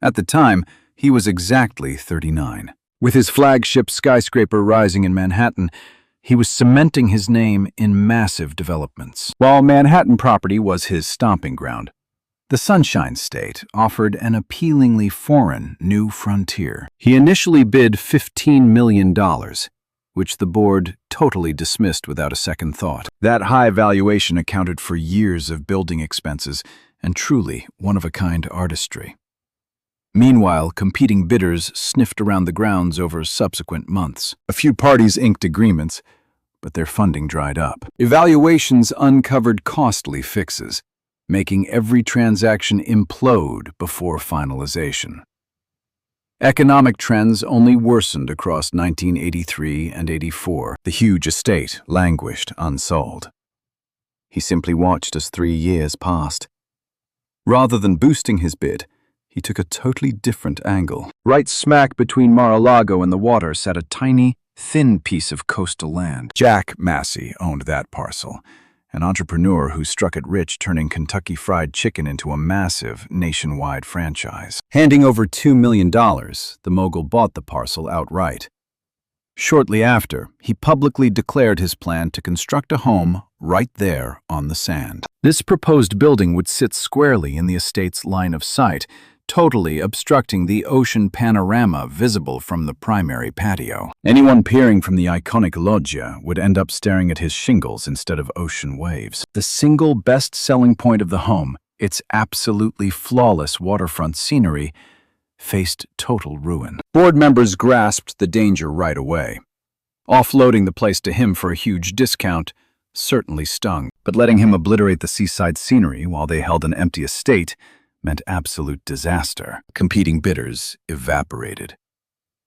At the time, he was exactly 39. With his flagship skyscraper rising in Manhattan, he was cementing his name in massive developments. While Manhattan property was his stomping ground, the Sunshine State offered an appealingly foreign new frontier. He initially bid $15 million, which the board totally dismissed without a second thought. That high valuation accounted for years of building expenses and truly one-of-a-kind artistry. Meanwhile, competing bidders sniffed around the grounds over subsequent months. A few parties inked agreements, but their funding dried up. Evaluations uncovered costly fixes. making every transaction implode before finalization. Economic trends only worsened across 1983 and 84. The huge estate languished unsold. He simply watched as 3 years passed. Rather than boosting his bid, he took a totally different angle. Right smack between Mar-a-Lago and the water sat a tiny, thin piece of coastal land. Jack Massey owned that parcel, an entrepreneur who struck it rich, turning Kentucky Fried Chicken into a massive, nationwide franchise. Handing over $2 million, the mogul bought the parcel outright. Shortly after, he publicly declared his plan to construct a home right there on the sand. This proposed building would sit squarely in the estate's line of sight, totally obstructing the ocean panorama visible from the primary patio. Anyone peering from the iconic loggia would end up staring at his shingles instead of ocean waves. The single best-selling point of the home, its absolutely flawless waterfront scenery, faced total ruin. Board members grasped the danger right away. Offloading the place to him for a huge discount certainly stung, but letting him obliterate the seaside scenery while they held an empty estate meant absolute disaster. Competing bidders evaporated.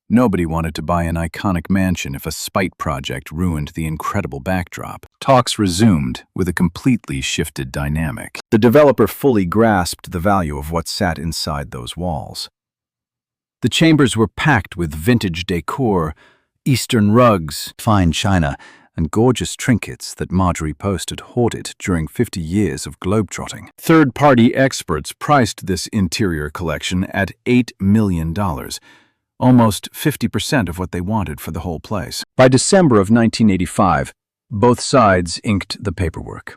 Nobody wanted to buy an iconic mansion if a spite project ruined the incredible backdrop. Talks resumed with a completely shifted dynamic. The developer fully grasped the value of what sat inside those walls. The chambers were packed with vintage decor, Eastern rugs, fine china, and gorgeous trinkets that Marjorie Post had hoarded during 50 years of globetrotting. Third-party experts priced this interior collection at $8 million, almost 50% of what they wanted for the whole place. By December of 1985, both sides inked the paperwork.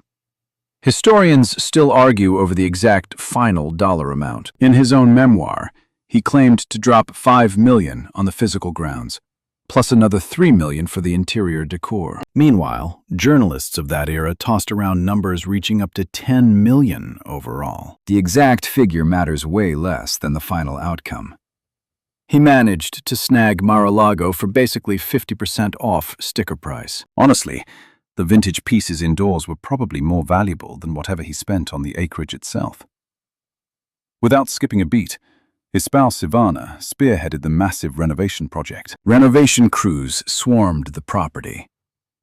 Historians still argue over the exact final dollar amount. In his own memoir, he claimed to drop $5 million on the physical grounds, plus another $3 million for the interior decor. Meanwhile, journalists of that era tossed around numbers reaching up to $10 million overall. The exact figure matters way less than the final outcome. He managed to snag Mar-a-Lago for basically 50% off sticker price. Honestly, the vintage pieces indoors were probably more valuable than whatever he spent on the acreage itself. Without skipping a beat, his spouse, Ivana, spearheaded the massive renovation project. Renovation crews swarmed the property.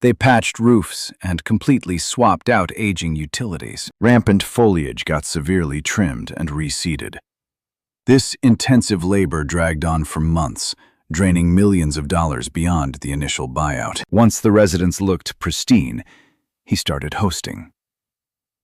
They patched roofs and completely swapped out aging utilities. Rampant foliage got severely trimmed and reseeded. This intensive labor dragged on for months, draining millions of dollars beyond the initial buyout. Once the residence looked pristine, he started hosting.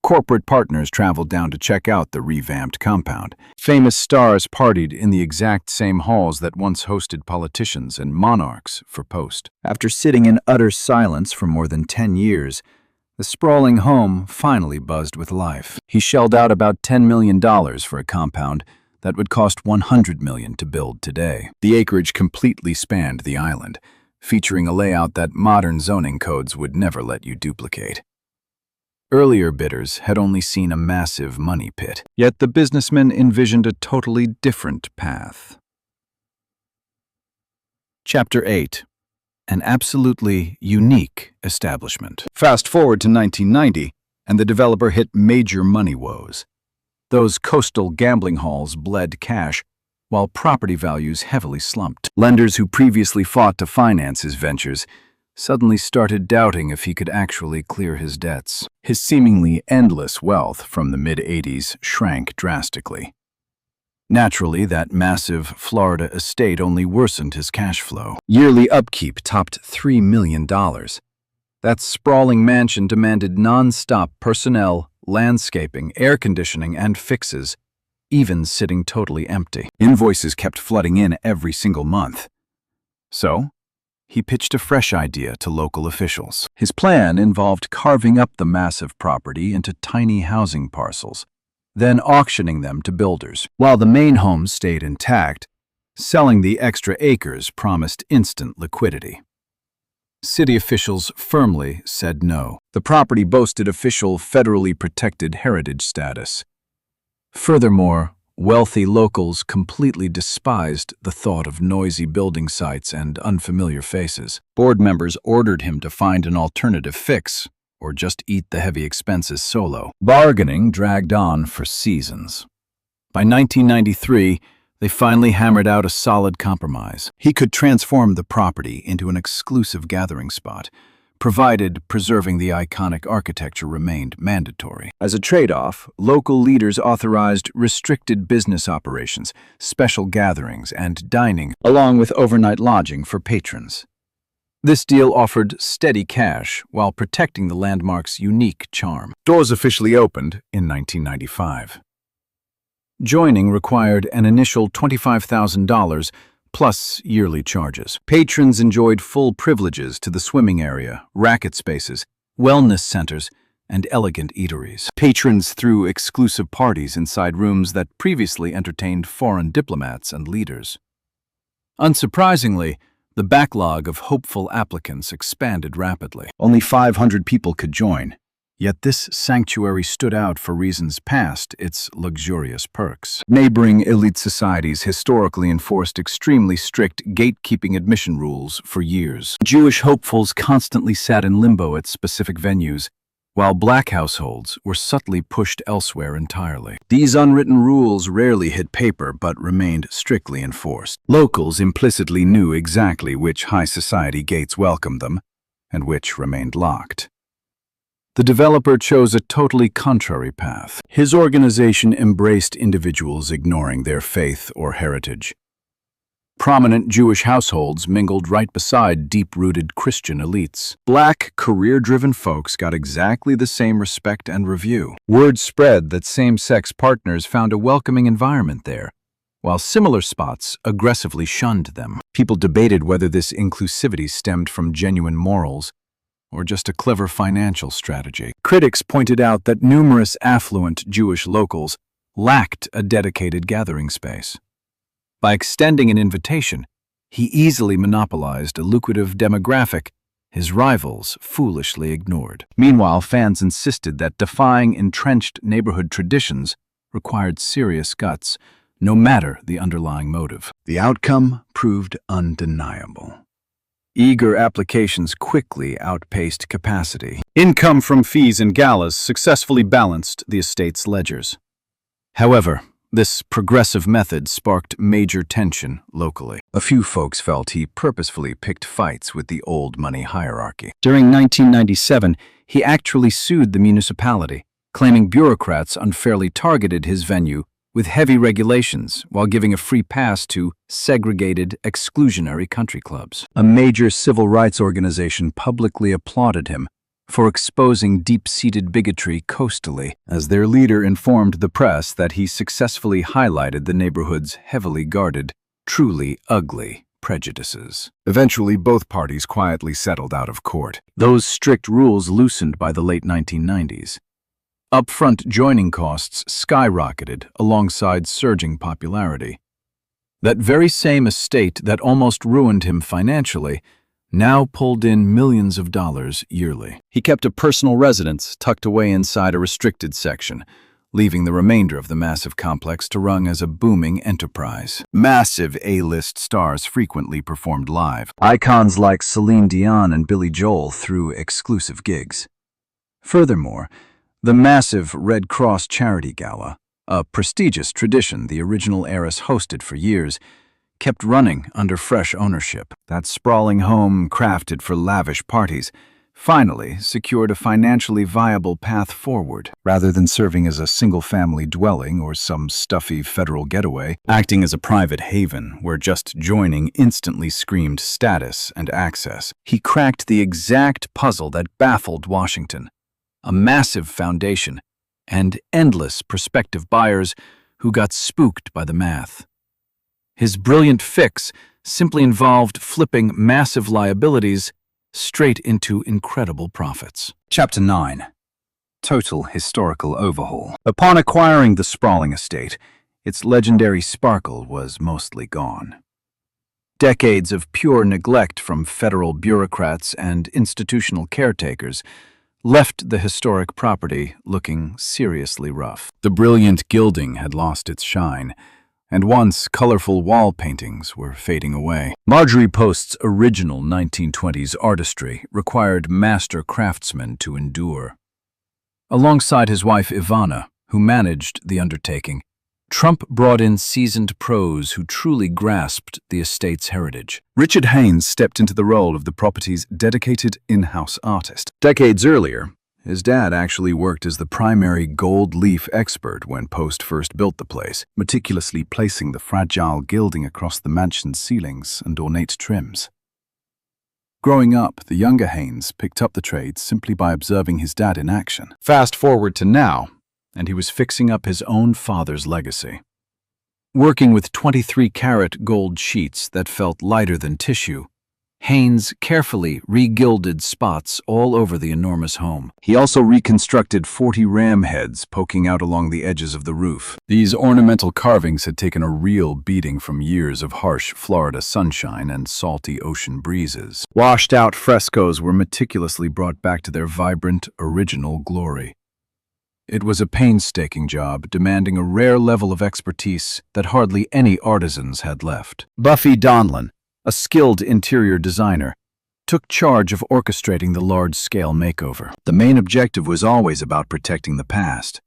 Corporate partners traveled down to check out the revamped compound. Famous stars partied in the exact same halls that once hosted politicians and monarchs for Post. After sitting in utter silence for more than 10 years, the sprawling home finally buzzed with life. He shelled out about $10 million for a compound that would cost $100 million to build today. The acreage completely spanned the island, featuring a layout that modern zoning codes would never let you duplicate. Earlier bidders had only seen a massive money pit, yet the businessmen envisioned a totally different path. Chapter 8. An absolutely unique establishment. Fast forward to 1990, and the developer hit major money woes. Those coastal gambling halls bled cash, while property values heavily slumped. Lenders who previously fought to finance his ventures suddenly started doubting if he could actually clear his debts. His seemingly endless wealth from the mid-'80s shrank drastically. Naturally, that massive Florida estate only worsened his cash flow. Yearly upkeep topped $3 million. That sprawling mansion demanded non-stop personnel, landscaping, air conditioning, and fixes, even sitting totally empty. Invoices kept flooding in every single month. So, he pitched a fresh idea to local officials. His plan involved carving up the massive property into tiny housing parcels, then auctioning them to builders. While the main home stayed intact, selling the extra acres promised instant liquidity. City officials firmly said no. The property boasted official federally protected heritage status. Furthermore, wealthy locals completely despised the thought of noisy building sites and unfamiliar faces. Board members ordered him to find an alternative fix, or just eat the heavy expenses solo. Bargaining dragged on for seasons. By 1993, they finally hammered out a solid compromise. He could transform the property into an exclusive gathering spot, provided preserving the iconic architecture remained mandatory. As a trade-off, local leaders authorized restricted business operations, special gatherings, and dining, along with overnight lodging for patrons. This deal offered steady cash while protecting the landmark's unique charm. Doors officially opened in 1995. Joining required an initial $25,000 plus yearly charges. Patrons enjoyed full privileges to the swimming area, racket spaces, wellness centers, and elegant eateries. Patrons threw exclusive parties inside rooms that previously entertained foreign diplomats and leaders. Unsurprisingly, the backlog of hopeful applicants expanded rapidly. Only 500 people could join. Yet this sanctuary stood out for reasons past its luxurious perks. Neighboring elite societies historically enforced extremely strict gatekeeping admission rules for years. Jewish hopefuls constantly sat in limbo at specific venues, while black households were subtly pushed elsewhere entirely. These unwritten rules rarely hit paper but remained strictly enforced. Locals implicitly knew exactly which high society gates welcomed them and which remained locked. The developer chose a totally contrary path. His organization embraced individuals ignoring their faith or heritage. Prominent Jewish households mingled right beside deep-rooted Christian elites. Black, career-driven folks got exactly the same respect and review. Word spread that same-sex partners found a welcoming environment there, while similar spots aggressively shunned them. People debated whether this inclusivity stemmed from genuine morals or just a clever financial strategy. Critics pointed out that numerous affluent Jewish locals lacked a dedicated gathering space. By extending an invitation, he easily monopolized a lucrative demographic his rivals foolishly ignored. Meanwhile, fans insisted that defying entrenched neighborhood traditions required serious guts, no matter the underlying motive. The outcome proved undeniable. Eager applications quickly outpaced capacity. Income from fees and galas successfully balanced the estate's ledgers. However, this progressive method sparked major tension locally. A few folks felt he purposefully picked fights with the old money hierarchy. During 1997, he actually sued the municipality, claiming bureaucrats unfairly targeted his venue with heavy regulations while giving a free pass to segregated, exclusionary country clubs. A major civil rights organization publicly applauded him for exposing deep-seated bigotry coastally, as their leader informed the press that he successfully highlighted the neighborhood's heavily guarded, truly ugly prejudices. Eventually, both parties quietly settled out of court. Those strict rules loosened by the late 1990s. Upfront joining costs skyrocketed alongside surging popularity. That very same estate that almost ruined him financially now pulled in millions of dollars yearly. He kept a personal residence tucked away inside a restricted section, leaving the remainder of the massive complex to run as a booming enterprise. Massive A-list stars frequently performed live. Icons like Celine Dion and Billy Joel threw exclusive gigs. Furthermore, the massive Red Cross Charity Gala, a prestigious tradition the original Heiress hosted for years, kept running under fresh ownership. That sprawling home, crafted for lavish parties, finally secured a financially viable path forward. Rather than serving as a single-family dwelling or some stuffy federal getaway, acting as a private haven where just joining instantly screamed status and access, he cracked the exact puzzle that baffled Washington. A massive foundation, and endless prospective buyers who got spooked by the math. His brilliant fix simply involved flipping massive liabilities straight into incredible profits. Chapter 9. Total Historical Overhaul. Upon acquiring the sprawling estate, its legendary sparkle was mostly gone. Decades of pure neglect from federal bureaucrats and institutional caretakers left the historic property looking seriously rough. The brilliant gilding had lost its shine, and once colorful wall paintings were fading away. Marjorie Post's original 1920s artistry required master craftsmen to endure. Alongside his wife Ivana, who managed the undertaking, Trump brought in seasoned pros who truly grasped the estate's heritage. Richard Haynes stepped into the role of the property's dedicated in-house artist. Decades earlier, his dad actually worked as the primary gold leaf expert when Post first built the place, meticulously placing the fragile gilding across the mansion's ceilings and ornate trims. Growing up, the younger Haynes picked up the trade simply by observing his dad in action. Fast forward to now, and he was fixing up his own father's legacy. Working with 23-karat gold sheets that felt lighter than tissue, Haynes carefully re-gilded spots all over the enormous home. He also reconstructed 40 ram heads poking out along the edges of the roof. These ornamental carvings had taken a real beating from years of harsh Florida sunshine and salty ocean breezes. Washed-out frescoes were meticulously brought back to their vibrant, original glory. It was a painstaking job, demanding a rare level of expertise that hardly any artisans had left. Buffy Donlin, a skilled interior designer, took charge of orchestrating the large-scale makeover. The main objective was always about protecting the past,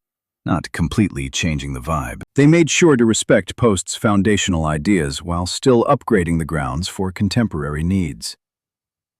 not completely changing the vibe. They made sure to respect Post's foundational ideas while still upgrading the grounds for contemporary needs.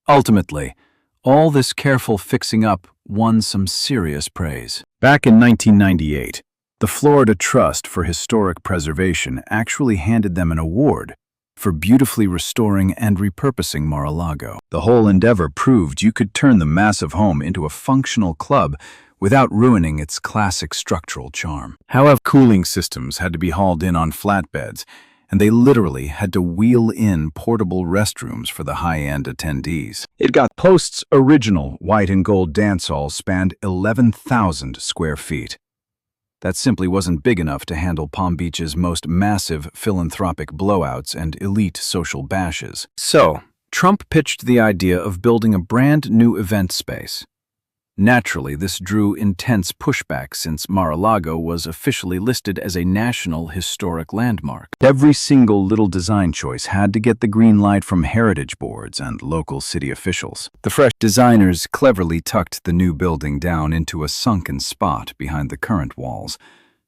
Ultimately, all this careful fixing up won some serious praise. Back in 1998, the Florida Trust for Historic Preservation actually handed them an award for beautifully restoring and repurposing Mar-a-Lago. The whole endeavor proved you could turn the massive home into a functional club without ruining its classic structural charm. However, cooling systems had to be hauled in on flatbeds, and they literally had to wheel in portable restrooms for the high-end attendees. It got Post's original white and gold dance hall spanned 11,000 square feet. That simply wasn't big enough to handle Palm Beach's most massive philanthropic blowouts and elite social bashes. So, Trump pitched the idea of building a brand new event space. Naturally, this drew intense pushback since Mar-a-Lago was officially listed as a National Historic Landmark. Every single little design choice had to get the green light from heritage boards and local city officials. The fresh designers cleverly tucked the new building down into a sunken spot behind the current walls,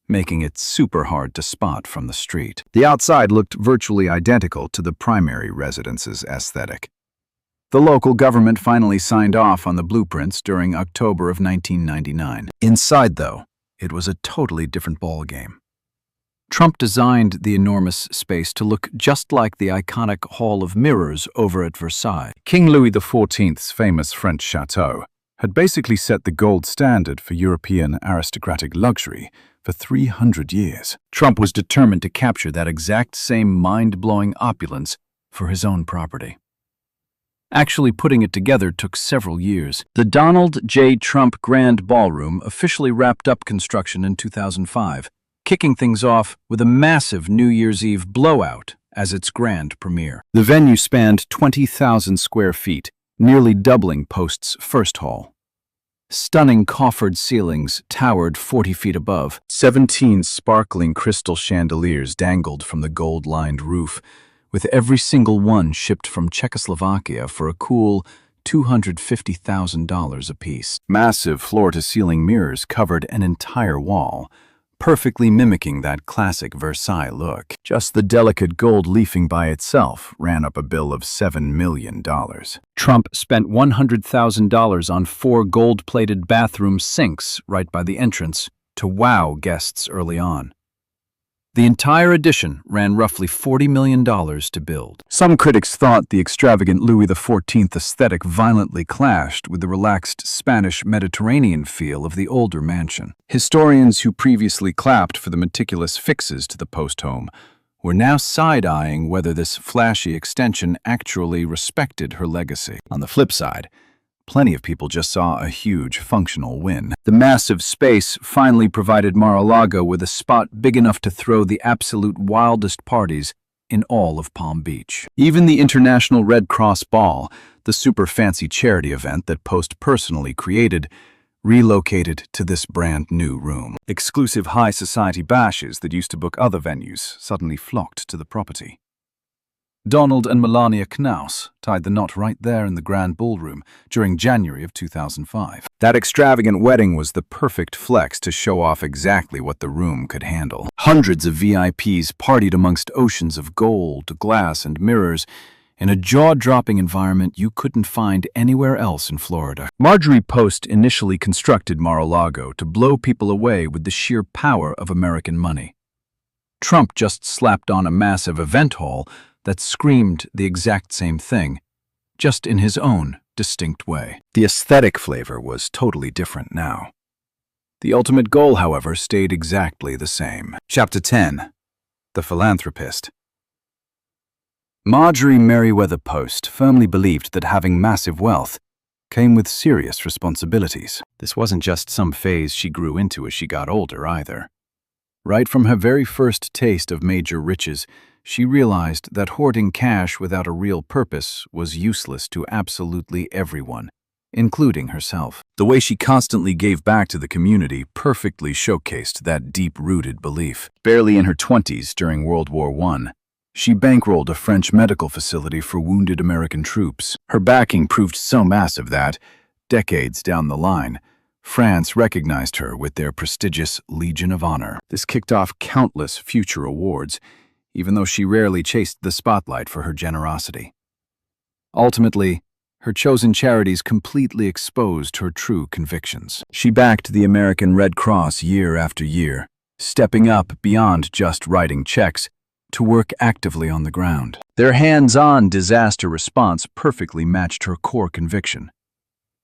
making it super hard to spot from the street. The outside looked virtually identical to the primary residence's aesthetic. The local government finally signed off on the blueprints during October of 1999. Inside, though, it was a totally different ballgame. Trump designed the enormous space to look just like the iconic Hall of Mirrors over at Versailles. King Louis XIV's famous French chateau had basically set the gold standard for European aristocratic luxury for 300 years. Trump was determined to capture that exact same mind-blowing opulence for his own property. Actually putting it together took several years. The Donald J. Trump Grand Ballroom officially wrapped up construction in 2005, kicking things off with a massive New Year's Eve blowout as its grand premiere. The venue spanned 20,000 square feet, nearly doubling Post's first hall. Stunning coffered ceilings towered 40 feet above. 17 sparkling crystal chandeliers dangled from the gold-lined roof, with every single one shipped from Czechoslovakia for a cool $250,000 apiece. Massive floor-to-ceiling mirrors covered an entire wall, perfectly mimicking that classic Versailles look. Just the delicate gold leafing by itself ran up a bill of $7 million. Trump spent $100,000 on 4 gold-plated bathroom sinks right by the entrance to wow guests early on. The entire addition ran roughly $40 million to build. Some critics thought the extravagant Louis XIV aesthetic violently clashed with the relaxed Spanish Mediterranean feel of the older mansion. Historians who previously clapped for the meticulous fixes to the Post home were now side-eyeing whether this flashy extension actually respected her legacy. On the flip side, plenty of people just saw a huge functional win. The massive space finally provided Mar-a-Lago with a spot big enough to throw the absolute wildest parties in all of Palm Beach. Even the International Red Cross Ball, the super fancy charity event that Post personally created, relocated to this brand new room. Exclusive high society bashes that used to book other venues suddenly flocked to the property. Donald and Melania Knaus tied the knot right there in the Grand Ballroom during January of 2005. That extravagant wedding was the perfect flex to show off exactly what the room could handle. Hundreds of VIPs partied amongst oceans of gold, glass, and mirrors in a jaw-dropping environment you couldn't find anywhere else in Florida. Marjorie Post initially constructed Mar-a-Lago to blow people away with the sheer power of American money. Trump just slapped on a massive event hall that screamed the exact same thing, just in his own distinct way. The aesthetic flavor was totally different now. The ultimate goal, however, stayed exactly the same. Chapter 10. The Philanthropist. Marjorie Merriweather Post firmly believed that having massive wealth came with serious responsibilities. This wasn't just some phase she grew into as she got older, either. Right from her very first taste of major riches, she realized that hoarding cash without a real purpose was useless to absolutely everyone, including herself. The way she constantly gave back to the community perfectly showcased that deep-rooted belief. Barely in her 20s during World War I, she bankrolled a French medical facility for wounded American troops. Her backing proved so massive that, decades down the line, France recognized her with their prestigious Legion of Honor. This kicked off countless future awards, even though she rarely chased the spotlight for her generosity. Ultimately, her chosen charities completely exposed her true convictions. She backed the American Red Cross year after year, stepping up beyond just writing checks to work actively on the ground. Their hands-on disaster response perfectly matched her core conviction.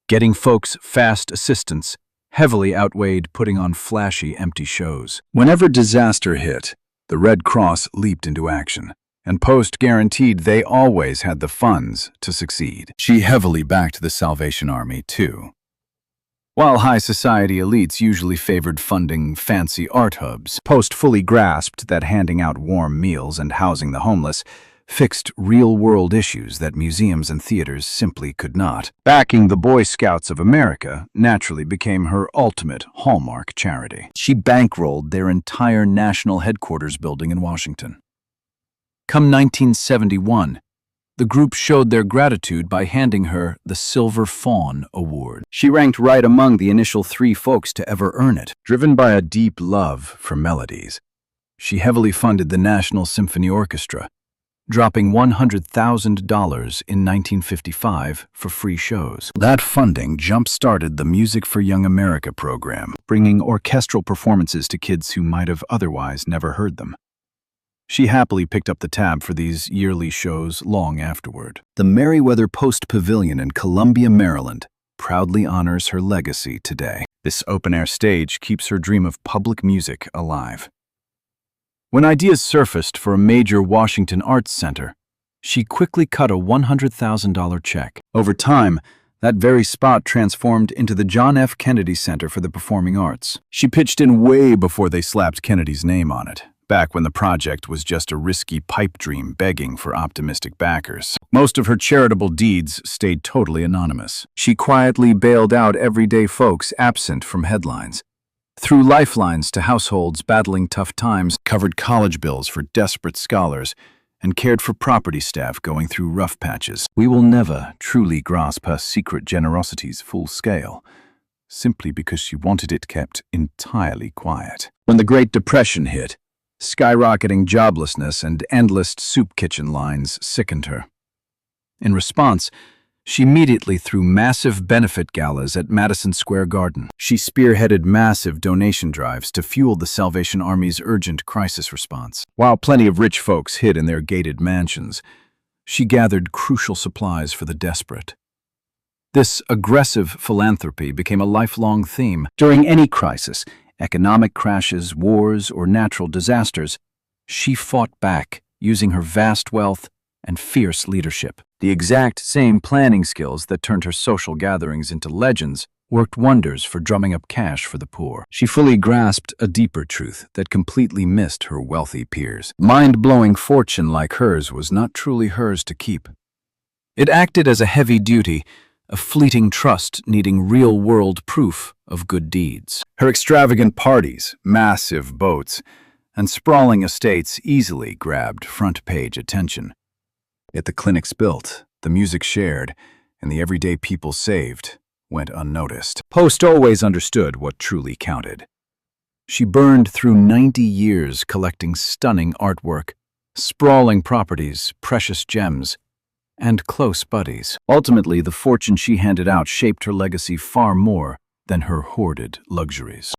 Getting folks fast assistance heavily outweighed putting on flashy, empty shows. Whenever disaster hit, the Red Cross leaped into action, and Post guaranteed they always had the funds to succeed. She heavily backed the Salvation Army, too. While high society elites usually favored funding fancy art hubs, Post fully grasped that handing out warm meals and housing the homeless fixed real-world issues that museums and theaters simply could not. Backing the Boy Scouts of America naturally became her ultimate hallmark charity. She bankrolled their entire national headquarters building in Washington. Come 1971, the group showed their gratitude by handing her the Silver Fawn Award. She ranked right among the initial 3 folks to ever earn it. Driven by a deep love for melodies, she heavily funded the National Symphony Orchestra, dropping $100,000 in 1955 for free shows. That funding jump-started the Music for Young America program, bringing orchestral performances to kids who might have otherwise never heard them. She happily picked up the tab for these yearly shows long afterward. The Merriweather Post Pavilion in Columbia, Maryland, proudly honors her legacy today. This open-air stage keeps her dream of public music alive. When ideas surfaced for a major Washington arts center, she quickly cut a $100,000 check. Over time, that very spot transformed into the John F. Kennedy Center for the Performing Arts. She pitched in way before they slapped Kennedy's name on it, back when the project was just a risky pipe dream begging for optimistic backers. Most of her charitable deeds stayed totally anonymous. She quietly bailed out everyday folks absent from headlines, threw lifelines to households battling tough times, covered college bills for desperate scholars, and cared for property staff going through rough patches. We will never truly grasp her secret generosity's full scale, simply because she wanted it kept entirely quiet. When the Great Depression hit, skyrocketing joblessness and endless soup kitchen lines sickened her. In response, she immediately threw massive benefit galas at Madison Square Garden. She spearheaded massive donation drives to fuel the Salvation Army's urgent crisis response. While plenty of rich folks hid in their gated mansions, she gathered crucial supplies for the desperate. This aggressive philanthropy became a lifelong theme. During any crisis, economic crashes, wars, or natural disasters, she fought back using her vast wealth and fierce leadership. The exact same planning skills that turned her social gatherings into legends worked wonders for drumming up cash for the poor. She fully grasped a deeper truth that completely missed her wealthy peers. Mind-blowing fortune like hers was not truly hers to keep. It acted as a heavy duty, a fleeting trust needing real-world proof of good deeds. Her extravagant parties, massive boats, and sprawling estates easily grabbed front-page attention. Yet the clinics built, the music shared, and the everyday people saved went unnoticed. Post always understood what truly counted. She burned through 90 years collecting stunning artwork, sprawling properties, precious gems, and close buddies. Ultimately, the fortune she handed out shaped her legacy far more than her hoarded luxuries.